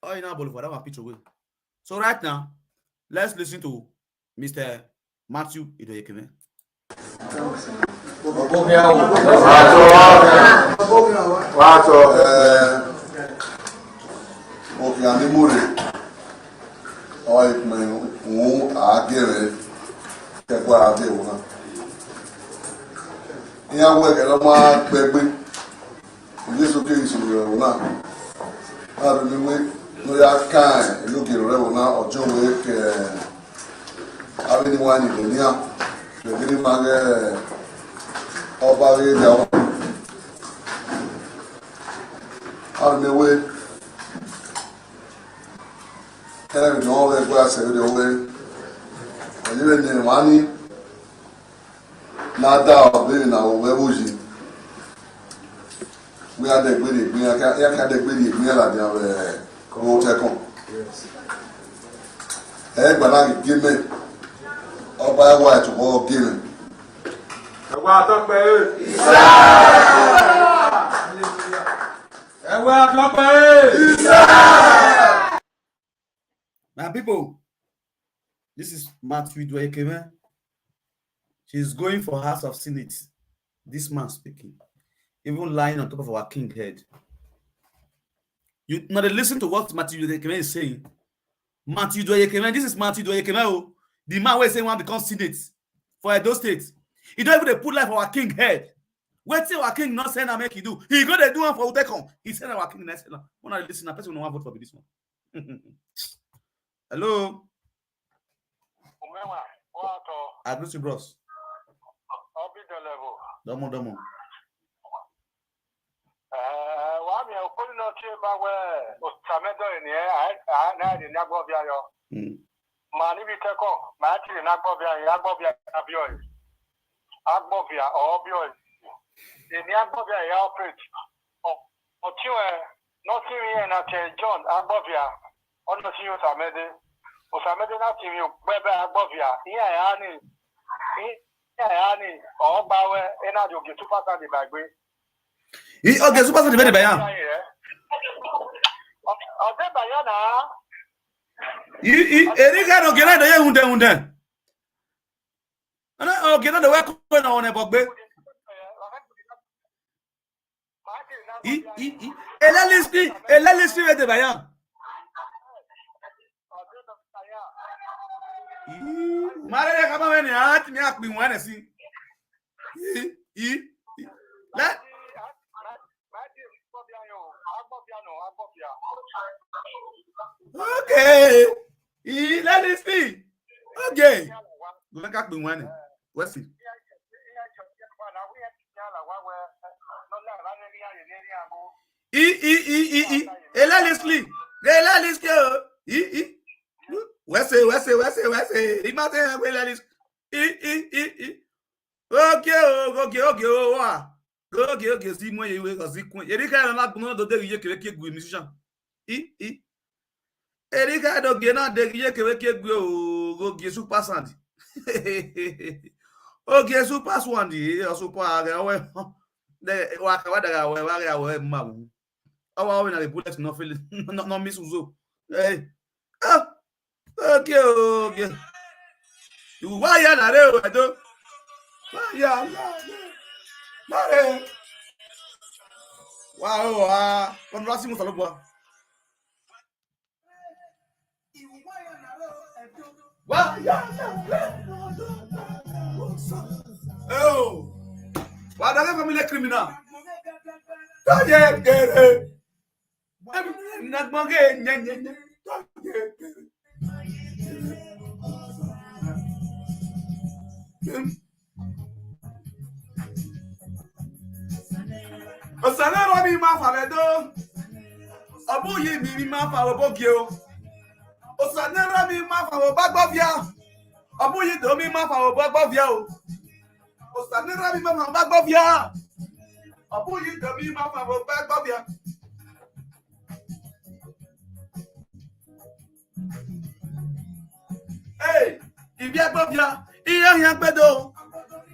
S1: Oh, you know, for that picture away. So right now, let's listen to Mr. Matthew Idoyekeme.
S4: No ya kan look na ojo we ke abini wani dunia le gidi mage oba we da arme we kele no we gba se we we ele ni mani na da obi na we buji we are the gbede we ya the gbede we la dia we ko te kon gbala gime ọba wa to bo gime ẹwà to pe isa ẹwà to pe isa.
S1: Now people, this is Matthew Idoyekeme. She's going for House of Senate. This man speaking, even lying on top of our king head. You now listen to what Matthew Idoyekeme is saying. Matthew Idoyekeme, this is Matthew Idoyekeme, the man who is saying one becomes Senate for Edo State. He don't even put life for our king head. Wait till our king not saying I make he do. He go to do one for Udekon. He said our king next. When I listen, a person will not vote for this one. Hello. I greet you, bros. Domo.
S3: Wami okoli no tie ba we Osamende ni na di na gbo bia yo. Ma ni bi teko, ma ti na gbo bia abio. Agbo bia o bio. Ni agbo bia ya operate. TV and John Abovia. On the CEO Osamende. Osamende na TV Bebe Abovia. Here Ayani. Or Bawe. Ena do get 2% the bagwe.
S1: Okay, super the bayan.
S3: Ode bayana.
S1: Erika no gena de hunde. Ana o gena de wa ko na one bogbe. Ela listi de bayan. Mare ka ba ni at mi apin wa na si. Okay. Let me see. Okay. Go back up in one. What's it? Ela Leslie. What's it? Imagine where that is. Okay. See more you go see. Erika na kuno do de ke gu musician. Erika do ge na de ke gu go ge super sound. Okay, super sound super we. De wa ka da we ma bu. Awa we na the bullet no feel no miss uzo. Eh. Okay. You why ya na re o do. Ya. Mare. Wow, con Racing salo buah. Wah, ya. Oh. Wah, dah família criminal. Tanya kere. Nak mage nyen. Osanero mi ma fa bedo. Obuyi mi ma fa obogi o. Osanero mi ma fa obagbovia. Obuyi do mi ma fa obagbovia o. Osanero mi ma fa obagbovia. Obuyi do mi ma fa obagbovia. Hey, ibi agbovia, yan gbedo.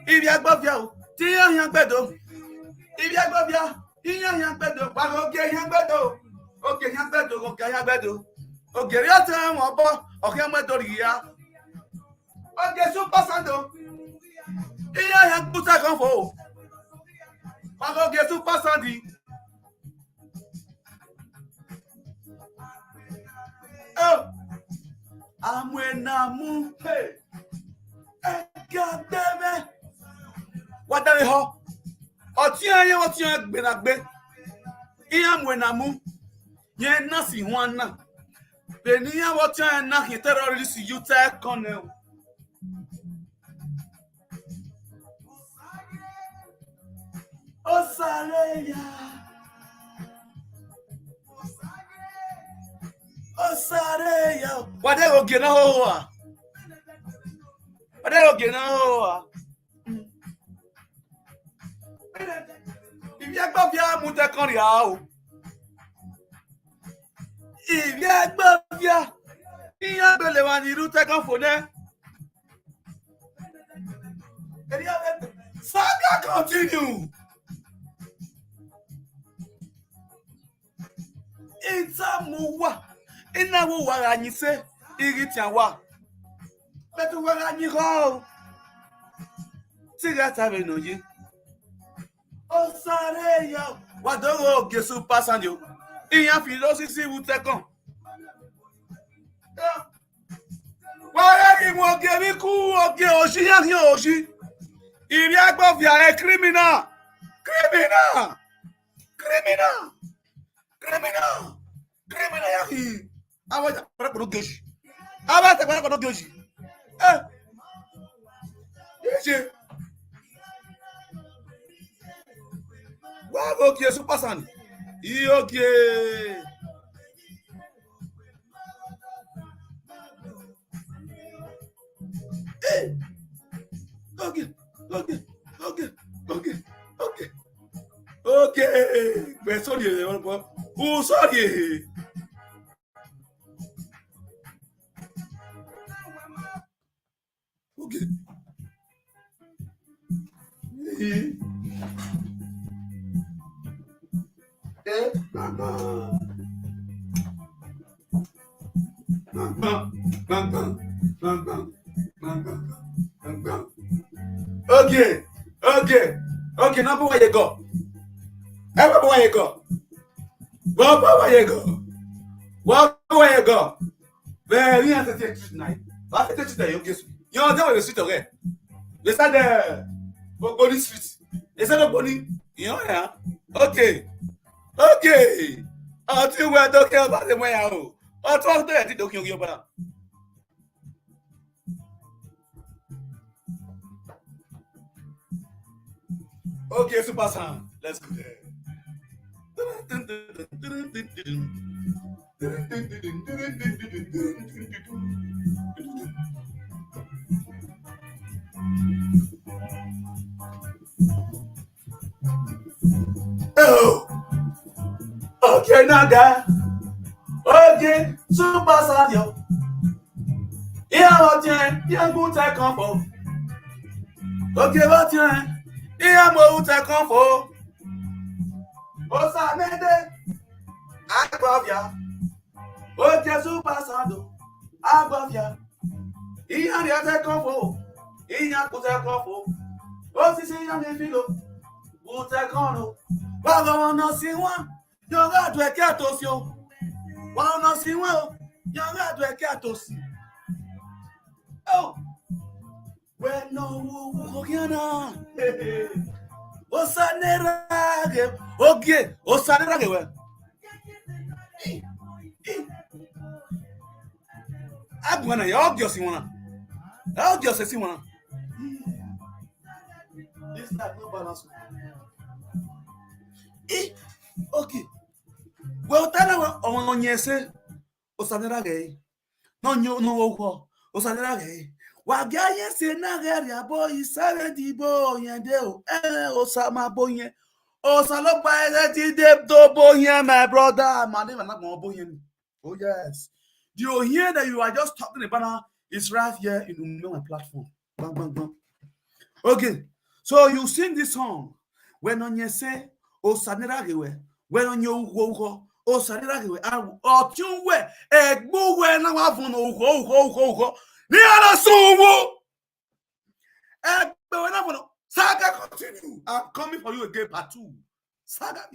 S1: Ibi agbovia o, ti yan gbedo. Ibi agbovia, yan gbedo. Wa oge yan gbedo. Oge yan gbedo. Oge ri atan won bo, oge mo dori ya. Oge super sando. Yan puta kan fo. Wa oge super sandi. Oh. Amwenamu. Hey. God damn it. What the hell? Otian gbenagbe. Amwenamu. Yen nasi wana. Beniya wotian na ki terrorist you take colonel. Osareya. What they go get now? What they go get now? If you go via Monte Carlo, if you go via, you believe when you take off for them. Saga continue. Insamuwa. Ina wo wara nyi se iritian wa. Betu wara nyi ho. Tiga tabe no yi. Osareya. Wadoro oge super sanjo. Iyan philosophy wu tekon. Wara ki mo oge mi ku oge oshi yan oshi. Iri agbofia e criminal. Criminal yaki. Awa para kono geshi. Awa ta para kono geshi. Yeje. Wa go ki super san. Okay. Okay. Mais sorry, who sorry? Okay. Okay, number where you go? Number where you go? Where you go? Where you go? Where you have to take tonight? I have to take tonight. Okay, you know that the street okay? They start the Boni Street. They start the Boni. You know yeah? Okay. Until we're talking about the way out. Or talk to the talking about. Okay, super sound. Let's go there. Oh, okay, Naga. Okay, super sound, yo. Yeah, what you go take comfort. Okay, what you yeah, mo take comfort. Osamende, Agbavia. Okay, super sound, Agbavia. Iya ni take comfort. Iya go take comfort. O si se ya me filo. Go take on. Baba wana si wa. Yo ga do e ke atosi o. Wana si wa o. Yo ga do e ke atosi. Oh. When no Ogiana. Osanerage. Okay. Osanerage we. Agwana ya obviously wana. Obviously si wana. This not no balance. Okay. Well, tana on yese. Osanerage. No wo. Osanerage. Wagaya se nagari boy 70 boy yende o Osama boy Osalopa ti de do boy my brother my name not boy. Oh yes. The Ohier that you are just talking about now is right here in my platform. Bang, bang, bang. Okay. So you sing this song when on you say Osaneragewe when on you go Osaneragewe or two way egbo we na wa fun ho ni ara sunwo egbo we na fun saga continue. I'm coming for you again part 2 saga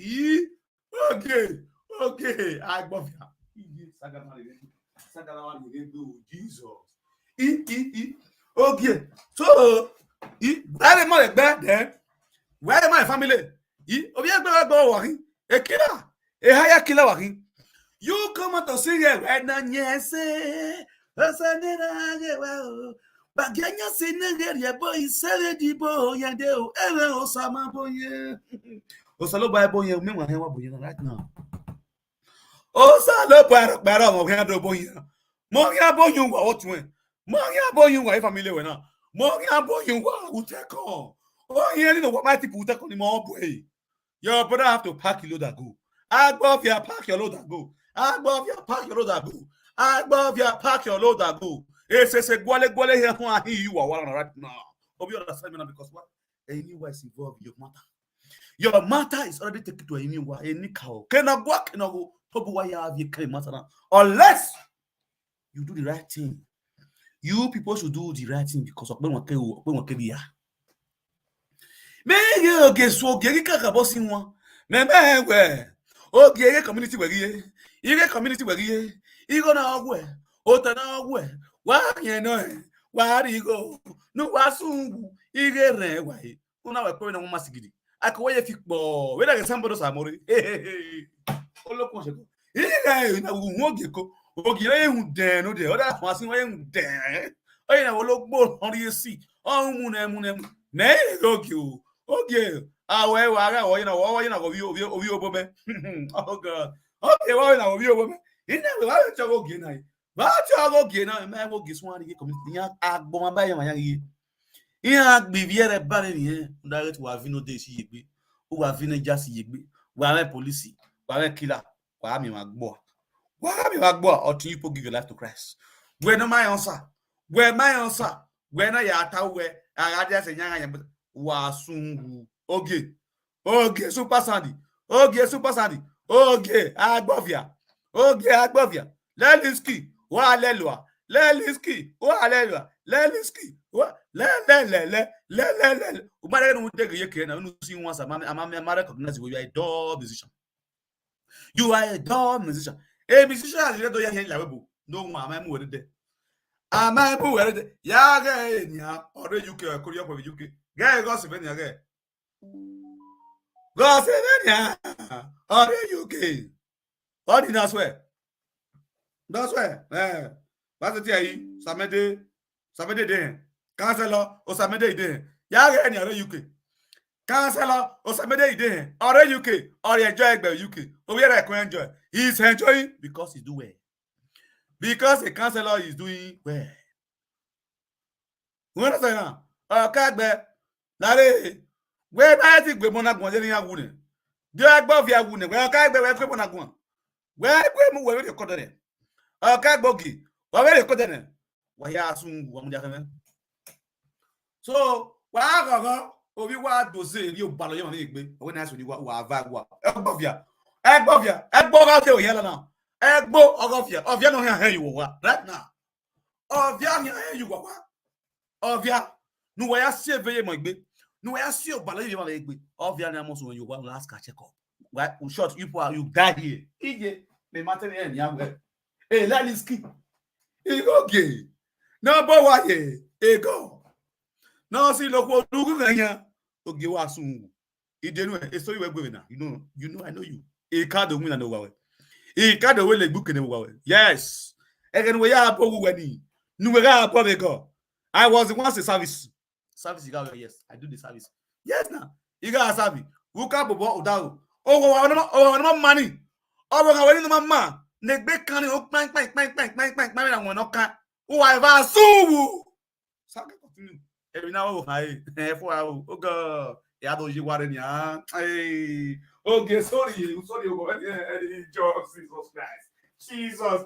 S1: okay agbo saga na Jesus okay so where am I then where am my family obi egbo go wahin ekila haya kila wahin you come out to sing it right now yese Osaneragewe baganya sinegere boy 70 boy yande o Osama boy Osaloba boy me wa hewa boy right now Osaloba para mo kan do boy mo ya boy wa otun mo ya boy wa family we na mo ya boy wa utekon oh here no what my people utekon ni mo boy your brother have to pack your load and go above your pack your load and go above your pack your load and go above your pack your load and go say gwale here who are you are right now obi understand me now because what anyone is involved your matter is already taken to anyone any cow cannot go why you have your claim matter now unless you do the right thing. You people should do the right thing because of when we me okay so geri kaka boss nwa me we okay community we igo na ogwe ota na ogwe wa yen no wa rigo no wa sungu ige re wa una we pe na mo masigidi akwe ye fikpo we na somebody samori olokun se ko ige na wo ogeko ogire ehun den no de oda fun asin wo ehun den oyin na ologbo ori esi ohun mu na me okay o okay awe wa ara wo yin na go obi obome oh god okay wo na obi obome ina we wa cho go na ba cho go na me go gisun ari ke community yan agbon ba yan yan yi yan agbiviere ba ni yan direct wa vino de si yegbe who are villagers yigbe, where police, where killer, where me magbo. Where me magbo, or you give your life to Christ. Where no my answer? Where my answer? When I atawe, I just a young wasungu. Okay, super sandy. Okay, super sandy. Okay, Agbovia. Okay, Agbovia. Leliski, wa lelua. Leliski, wa lelua. Leliski, wa le. Umare no take ye ke na no see once am recognize you are a dog musician. You are a dog musician. A musician as you do ya here lawebo. No one am mu de. Am I mu de. Ya ga nya ore UK Korea for UK. Ga go se be nya ga. Go se be nya. Ore UK. What did I swear? That's where. What's the tea? Osamende de. Councillor Osamende de. Yaga any other UK. Councillor Osamende de. Or UK. Or enjoy by UK. Oh, we are enjoy. He's enjoying because he's doing well. Because a councillor is doing well. You understand now? Kagbe. Lare. Where I think we mona go any wouldn't. Do I above ya wouldn't? Well, Kagbe, where we mona go. Where we were recorded. Kagbogi. Where recorded. Why are soon one. So, why obi wa doze you balo yon igbe when I you wa vagwa egbovia egboga te o yela now egbo ogofia ovia no here you wa right now ovia here you wa ovia no wa ya sie veye mo igbe no wa ya sie o balo yon ma igbe ovia na mo so when you wa last ka check up why short you die here ije me matter en ya we laliski okay no bo wa ye go no see look look ganya oge wa sun idenu e story we gbe na you know I know you e card win na wa we e card we le gbuke ne wa we yes again we ya pogu wani nu we ga po be go I was once a service you got yes I do the service yes now you got service who ka bobo odawo o no money o bo ka we no mama ne gbe kan ni o pan na won no kan o wa va suwu saka continue. Every now, for oh God, yeah, those you want in okay, sorry, Jesus Christ, Jesus.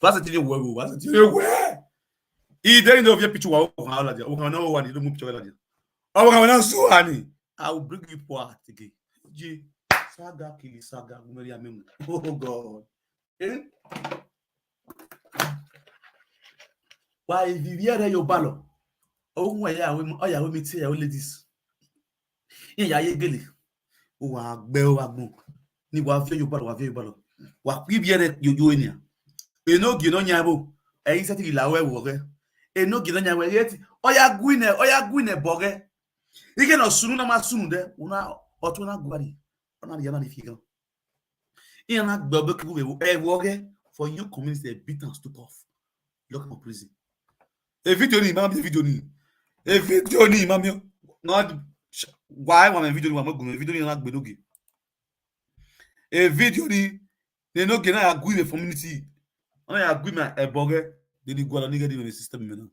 S1: What's it in your what's it in where? He didn't know your picture. Oh, no one, you don't move to oh, I will bring you poor again. G. Saga, Kili, Saga, oh God. Why vivere yo balo ohun eya we mi ti e o ladies iya ye gele o wa gbe o wa gun ni wa fi yo balo wa vivere yo enia enogi no nya bo eyin se ti lawe wo re enogi no nya we yeti oya guine boge ike no sunu na ma sunu de una otun na gwari ona de yana ni fi gan iya na gbe obe ku we wo re for you community beat and stop off lock up prison. A video ni mami not why one video ni video ni na gbedoge a video ni they no get na agree with community on ya agree na eboge they go ala ni get the system me now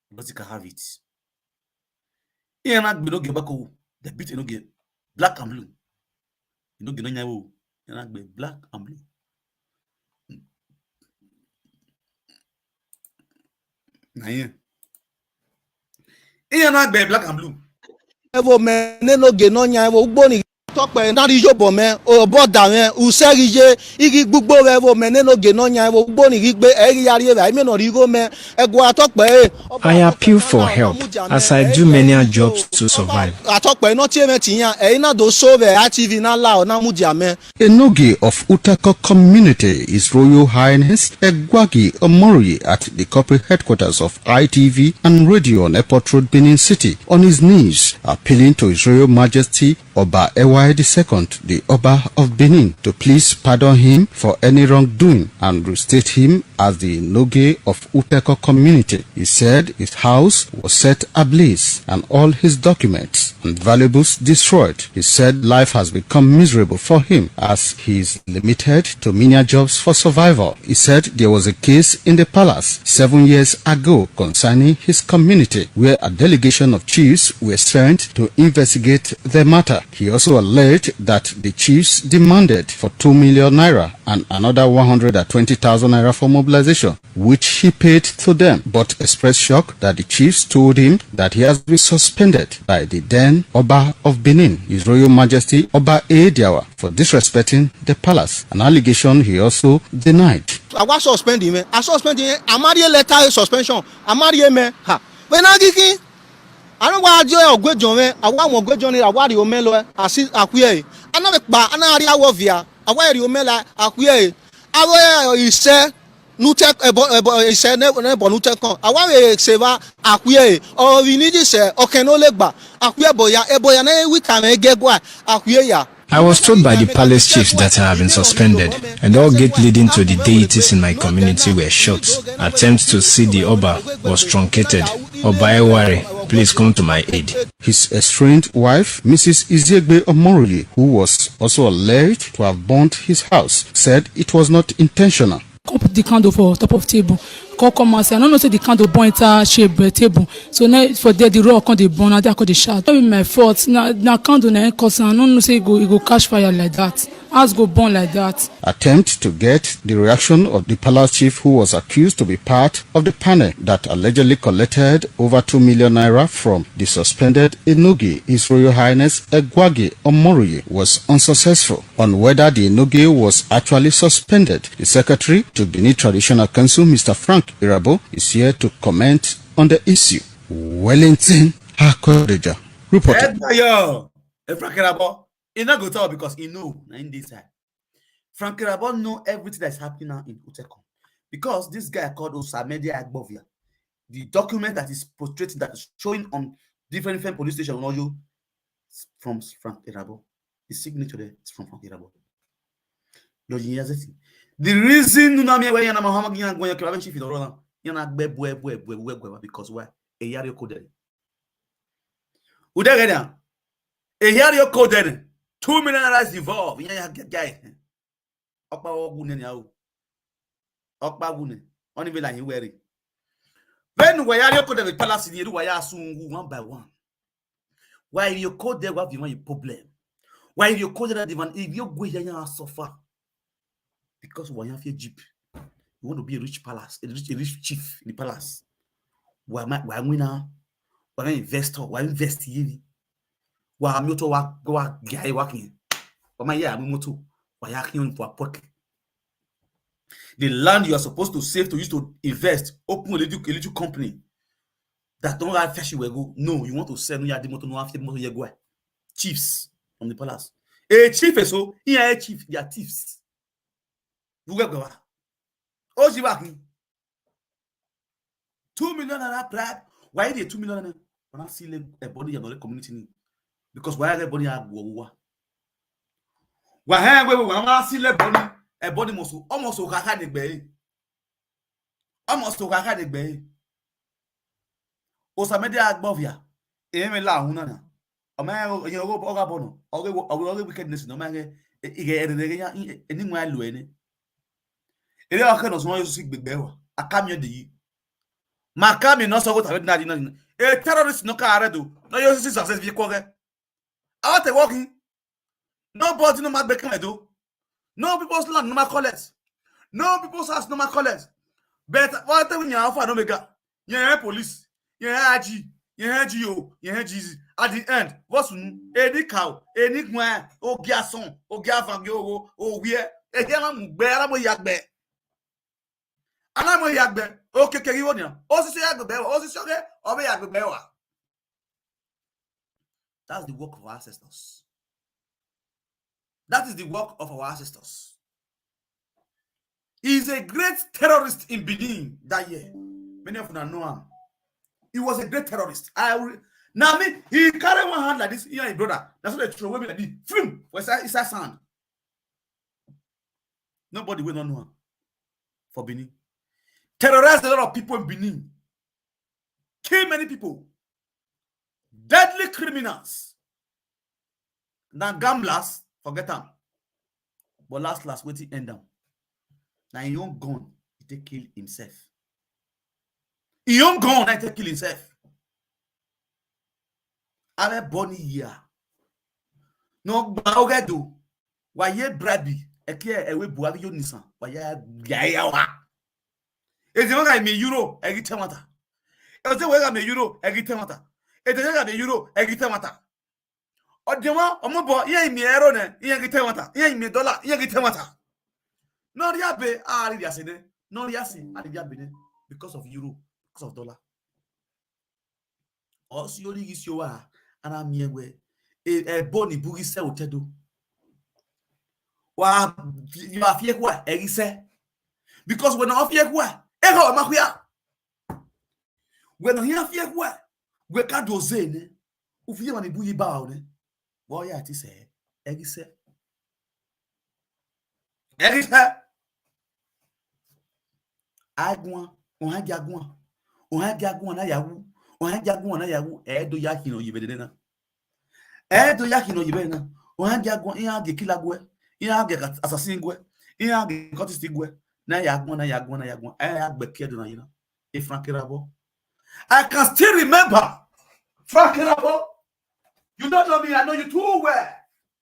S1: but you can have it here na gbedoge bako the beat no get black and blue you no get no nyawo na gbe black and blue Iye na gbe black and blue.
S2: Evo me no ge no nya evo ugbo ni tope na ri yobo me o boda me useriye igi gbugbo evo me no ge no nya evo ugbo ni gbe eri yari e me no ri go me ego atope
S5: I appeal for help as I do many jobs to survive.
S2: Atope no tie me tiyan e na do so be TV na la na mudia me.
S6: Enoge of Utako community is Royal Highness Egwagi Omori at the corporate headquarters of ITV and Radio on Airport Road, Benin City, on his knees, appealing to His Royal Majesty Oba Ewa July the 2nd, the Oba of Benin, to please pardon him for any wrongdoing and restate him as the Noge of Uteko community. He said his house was set ablaze and all his documents and valuables destroyed. He said life has become miserable for him as he is limited to menial jobs for survival. He said there was a case in the palace 7 years ago concerning his community where a delegation of chiefs were sent to investigate the matter. He also alleged that the chiefs demanded for 2 million naira and another 120,000 naira for mobilization, which he paid to them, but expressed shock that the chiefs told him that he has been suspended by the then Oba of Benin, His Royal Majesty Oba Ediawa, for disrespecting the palace, an allegation he also denied.
S2: I was suspending me. I suspending. I'm a letter suspension. I'm a me. Ha. When I get I don't want to do a good job. I want more good job. I want you melo. I see a queer. I know ba. I know area of here. I want you melo. A queer. I want you say. Nutek say never nutek. I want you say ba a queer. Or we need to say okay no legba. A queer boya. A boya na we can get go. A queer ya.
S5: I was told by the palace chiefs that I have been suspended, and all gates leading to the deities in my community were shut. Attempts to see the Oba was truncated. Oba Eware, please come to my aid.
S6: His estranged wife, Mrs. Iziegbe Omoroye, who was also alleged to have burnt his house, said it was not intentional.
S7: Put the candle for top of table. Come and say, I don't know say the candle burn enter shape table. So now for there the rock on the burn and there the shout. Not be my fault. Now candle na cause I don't know say it go catch fire like that. House go burn like that.
S6: Attempt to get the reaction of the palace chief who was accused to be part of the panel that allegedly collected over 2 million naira from the suspended Enogi, His Royal Highness Egwagi Omoroye, was unsuccessful. On whether the Enogi was actually suspended, the secretary to Benin Traditional Council, Mr. Frank Irabo, is here to comment on the issue. Wellington Hakodeja reported.
S1: Frank Irabo, he not go talk because he know in this side. Frank Irabo know everything that's happening now in Utekom because this guy called Osamende Agbovia, the document that is portrayed that is showing on different police stations on you from Frank Irabo. The signature there is from Frank Irabo. The reason because why? A year coded. Udagana. A year coded. 2 million naira involved. Guy. Okpa ogune ya o. Okpa ogune. Only be like you weary. When we are coded with palace in you why sungu one by one. Why you code there what you want problem? Why you code that even if you go here and suffer? Because we have a jeep. You want to be a rich palace, a rich chief in the palace. Why winner? Why investor? Why invest here? Why moto go guy working? Why my yeah moto? Why you for a pocket? The land you are supposed to save to use to invest, open a little company that don't have fashion will go. No, you want to sell no ya the moto no have moto you go. Chiefs from the palace. A chief is so here a chief, they are thieves. You go. Oh, she working 2 million naira bribe. Why the 2 million naira? When I see a body of the community, because why everybody have go. Why when I see a body must almost so kaka de bay. Almost so kaka de bay. Osamende Agbovia. Eme la hunana. A man you go bono. All wickedness no man. Anywhere luene. Ele aka no so sick big bewa. Akamye de yi. Makami no so go tabe na a terrorist no ka do. No you see success vi ko ge. Out the walking. Nobody no mat bekan do. No people's land no ma collect. No people's house no ma collect. But what when you alpha no mega. You police. You AG. You GO. You GZ. At the end, what's any cow, any gwan, o garçon, o gavangyo, o where e dia mu gbe ara mo yagbe. Ana mo yagbe. O kekeri woni. O si yagbe. O si soge. O be yagbe wa. That's the work of our ancestors. That is the work of our ancestors. He is a great terrorist in Benin that year. Many of you know him. He was a great terrorist. Now me, he carry one hand like this, he and his brother. That's what they throw away me like this. Film. What's that? It's that sound. Nobody will not know him for Benin. Terrorize a lot of people in Benin. Kill many people. Deadly criminals. Now gamblers, forget them. But last, wait till end down. Now he own gun, he take kill himself. He own gun, he take kill himself. I'm a bunny here. No, Baogedo. Why ye brabi? Eke ewe buabi yo nisan. Why ye yawa? Eze wega me euro egite mata. Eze wega me euro egite mata. Eze wega me euro egite mata. Odema omobo ye mi euro ne ye egite mata. Ye mi dollar ye egite mata. No riabe ari dia sene. No riasi ari dia bene because of euro, because of dollar. Also yori gisyowa ana miegwe e boni bugi se otedo. Wa you are fear kwa egise. Because when I fear kwa ego makuya. When I fear kwa we ka doze ne. Ufiye mani buyi ba ne. Wo ya ti se egise. Egise. Agwa, on ha jagwa. On ha jagwa na yawu. On ha jagwa na yawu edo yakino yibede na. Edo yakino yibede na. On ha jagwa iya ge kilagwe. Iya ge assassin gwe. Iya ge contest gwe. Na yagwa. Ya gbekedo na yina. E Frankirabo. I can still remember Frankirabo. You don't know me, I know you too well.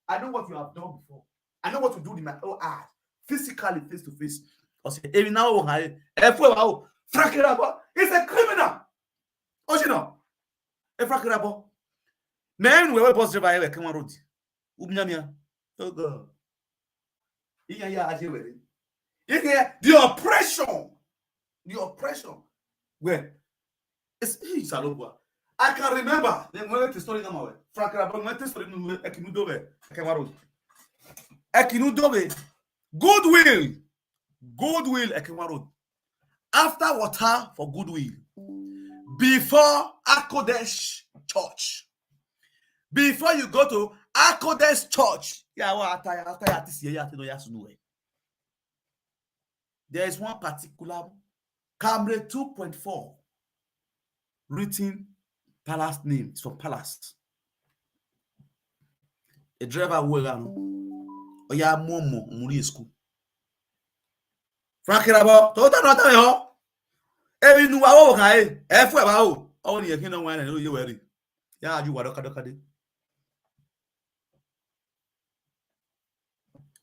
S1: I know what you have done before. I know what to do in my own eyes. Physically, face to face. Even now, Frankirabo is a criminal. Oh, you know, a Frankirabo. Man, we were boss driver ever come on road. Ubnyamia. Oh God. The oppression. Where? It's I can remember the moment the story come away. Frankirabo, when the story Ekinudobe. Goodwill, Ekema Road. After water for Goodwill. Before Akodesh Church. Before you go to Akodesh Church. There is one particular Camry 2.4 written palace name. It's from palace. A driver will Oya Momo Muri school. Frankirabo, total not ho. Every new hour, I feel about only a kingdom one and you worry. Yeah, you were a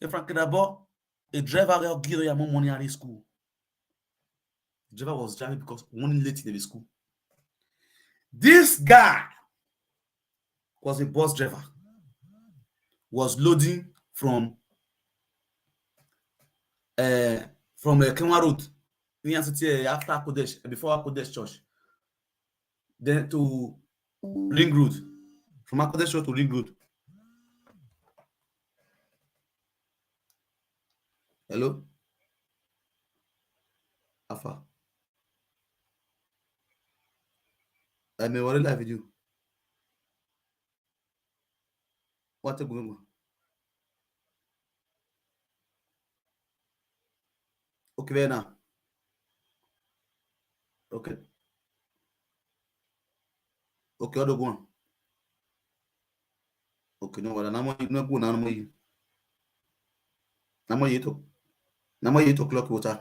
S1: Frankirabo, a driver will give you more money at school. The driver was driving because one late in the school. This guy was a bus driver, was loading from the Kenya Road, after Kodesh, before Kodesh Church, then to Ring Road, from Kodesh Road to Ring Road. Hello, Alpha. I may worry live with you. What a good one. Okay, now. Okay. Okay, other one. Okay, no, what I'm not going on. I'm Nama 8 o'clock water.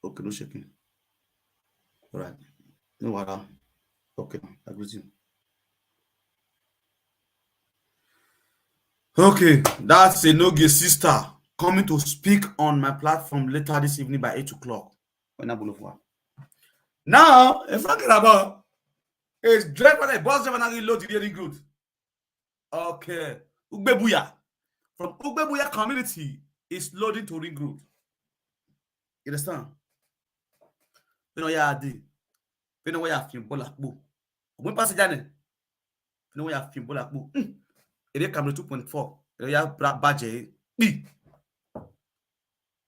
S1: Okay, no shaking. All right. No water. Okay, I resume. Okay, that's a Noge sister coming to speak on my platform later this evening by 8 o'clock. Now, if I'm talking about is driver a bus driver and load the good. Okay. Ugbebuya. From Ugbebuya community is loading to Ring Road. You understand? You know, yeah, I did. You know, where I feel Bolakbo. When pass Janet, you know, where I feel Bolakbo. It is Camry 2.4. You have badge. B.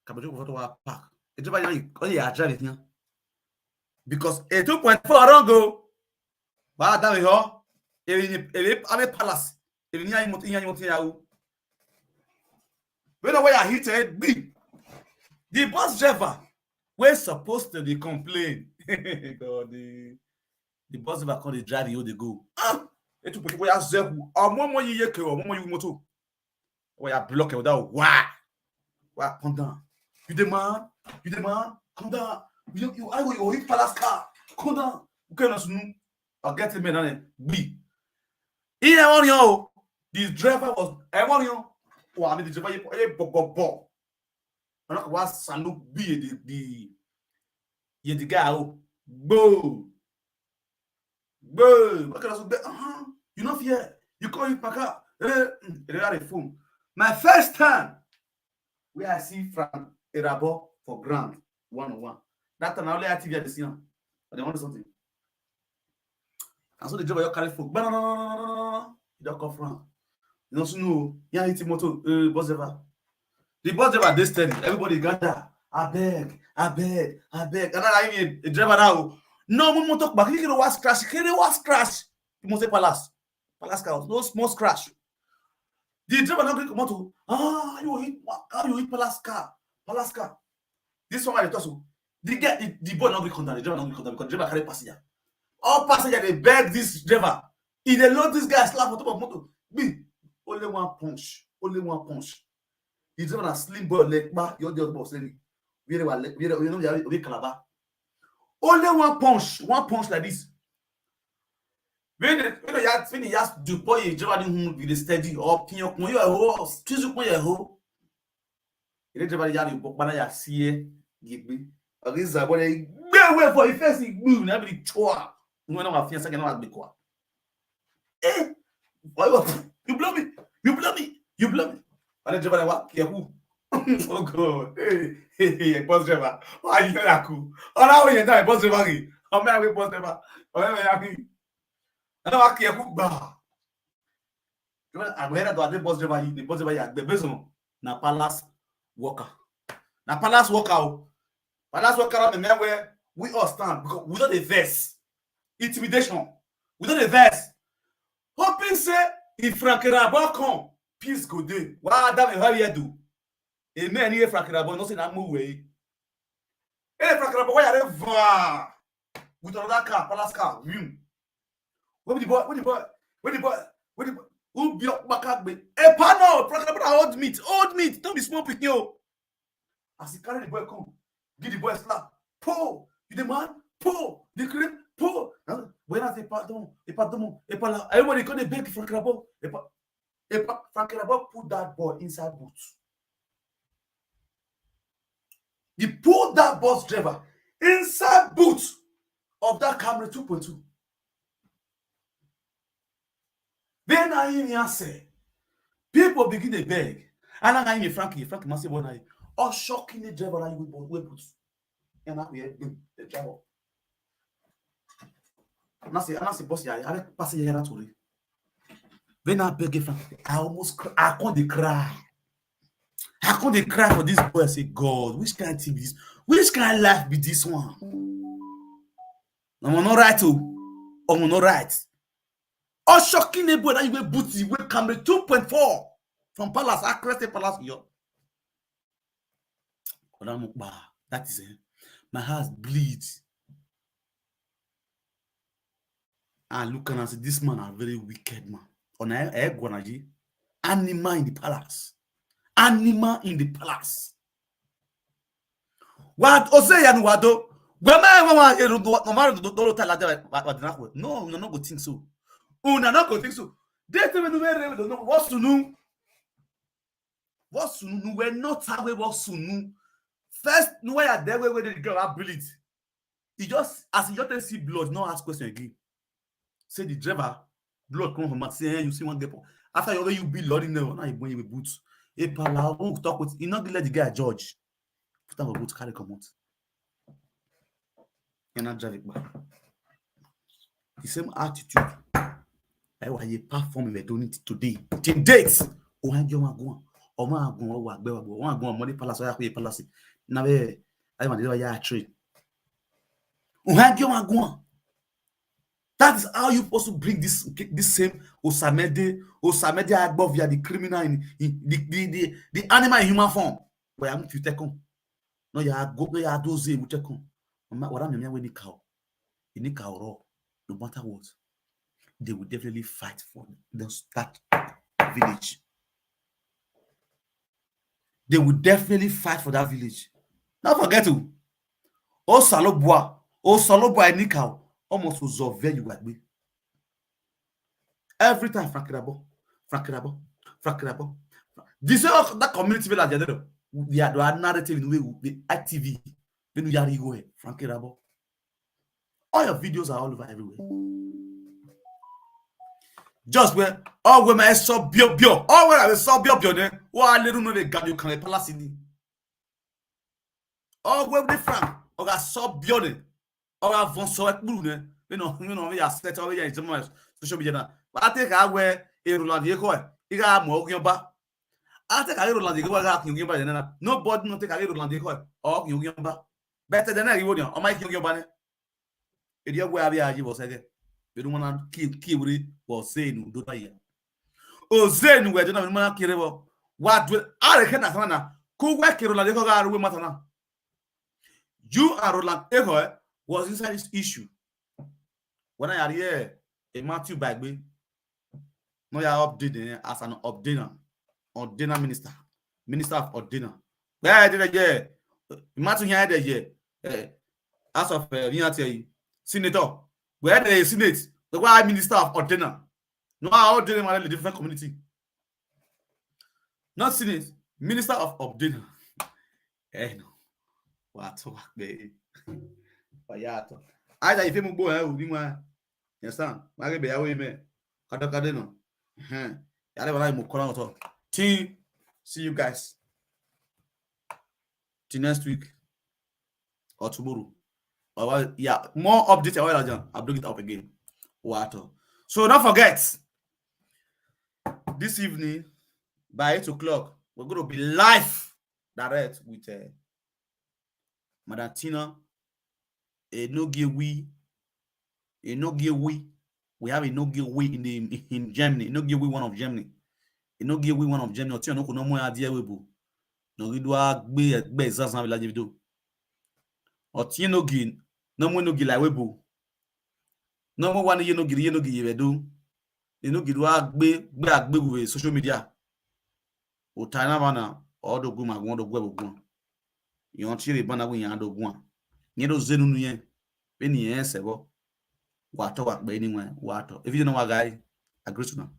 S1: Camry 2.4 park. It's about you. Oh, yeah, I drive it now. Because a 2.4 don't go. But that we have a palace. If you know where I hit it, the bus driver we're supposed to be complain. God, the bus driver can't drive you, they go. Et tu peux voir zéro. En moment il y a que au moment où moto. Ouais, a bloqué without why. Ouais, condamn. You demand, condamn. You I will hit palace car. Condamn. Okay, no sunu. I'll get him in B. In a this driver was a oh, I mean the driver bo. And that was Sanu B the guy oh bo. Okay, so you know fear. You call it Paka. They are a phone. My first time where I see from Erabo for ground 101. That time I only had TV at the scene. But they want something. And so the driver you carry phone. No. You don't come from. You don't know. You hit motor bus driver. The bus driver they steady. Everybody gather. I beg. And then I mean the driver now. No, we won't talk back. He was crash. You must say palace car. No small crash. The driver now come out to you hit palace car. This one I talk so. The boy not be contact. The driver not be contact because the driver carry passenger. All passenger they beg this driver. If they load this guy slap on top of motor, only one punch. The driver a slim boy leg back. You're the other boss. We know we Calabar. Only one punch like this. When you ask the boy you driver with the steady or pinyo kun you a ho, tizu kun you ho. The driver ya the book bana ya see gbe. Against the boy gbe for the face gbu na be choa. No na ma fiança que não agbe kwa. You blow me. And the driver wa kehu. Oh God. Hey, bus driver. Why you that cool? Oh, now you die, bus driver. I'm not bus driver. Oh, I know I can't cook bar. I'm here to the bus driver. The bus driver, the best na palace worker. Palace worker, where we all stand because we don't invest. Intimidation. We don't invest. Hoping say if Frank Rabo come, peace go day. Why that how you do? Et mais ni Frank Rabo non c'est na moué. Et Frank Rabo why are va? We don't that car, palace car. When the boy. Who be up back up? Eh, pano, Frank Rabo old meat. Don't be small pick yo. As he carry the boy come, give the boy a slap. Po, you the man? Po, the crib. Po. When I say pardon, là. Everybody go to beg Frank Rabo. Frank Rabo put that boy inside boots. He put that bus driver inside boots of that Camry 2.2. Then I say, people begin to beg. And I am Frankie must say one eye. Or shocking the driver and you will boots. And I will the driver. And I say, boss, I pass here to read. When I beg Frankie, I can't cry. I can't cry for this boy. I say, God, which kind of thing be this? Which kind of life be this one? I'm not right too. I'm not right. Oh, shocking the boy that you will booty will come 2.4 from Palace. I created Palace here. That is it. My heart bleeds. And look and I say, this man a very wicked man. On animal in the palace. What Osea no wado? No, we not go think so. Una not go think so. They tell me no what sunu. We're not away what sunu. First, no way are there where the girl ability. He just as he just see blood, no ask question again. Say the driver, blood come from say you see one get after you be loading there, now you bring you boots. A pala won't talk with you not let the guy judge. Put on a boot carry come out. And not drive it back. The same attitude. I want you perform we doing it today. To date. Oh, I go money palace. Now I want to trade. That is how you supposed to bring this same Osamende Agbovia, the criminal in the animal in human form. Where I'm to take on. No, you are go, you are those who take on. What I'm when you cow, raw, no matter what, they will definitely fight for that village. They will definitely fight for that village. Don't forget to Osalobua any cow almost to Zove you at me. Every time Frankirabo. This is that community village. They are narrative in the way the ITV. When you are go Frankirabo. All your videos are all over everywhere. Just where all women saw bio. All where I saw bio then. Why little know they got you can palace in. All where they Frank or I saw bio then. Or I want so at blue. You know, we are set over here in social media. But I think I wear a Roland Yeko. You got more yamba. I think I Roland Yeko. Nobody not take a Roland Yeko or Yamba. Better than I would on my Yamba. If you were you was again. We don't want to kill was saying, do I? Oh, Zen, we don't want to kill. What will I reckon as Hannah? Could work Roland Yeko with Matana? You and Roland Yeko was inside this issue. When I hear a Matthew Bagby, no, you are updating as an ordainer minister of ordainer. Where I did a year, Matthew had a year, as of senator, where the senate, the why minister of ordainer. No, I ordainer are a different community. Not senate, minister of ordainer. No, what baby? Either if you go, yes, sir. I be away, man. Kadakadeno. Team, see you guys. Till next week or tomorrow. Or yeah, more updates. I'll bring it up again. Water. So don't forget, this evening by 8 o'clock, we're going to be live direct with Madam Tina. We have a no giveaway in Germany. No giveaway one of Germany. No giveaway one of Germany. Oti no more idea webo. No we do gbe exam village video. Oti no gi no more no gi like webo. No more one no gi yedo. No gi do gbe with social media. Otana bana all the guma go do gbe. You want to bana we yan do gwa. Nyedo zenu nu yen. Be ni yen sebo. Water work by anywhere. Water. If you know what guy, I agree to now.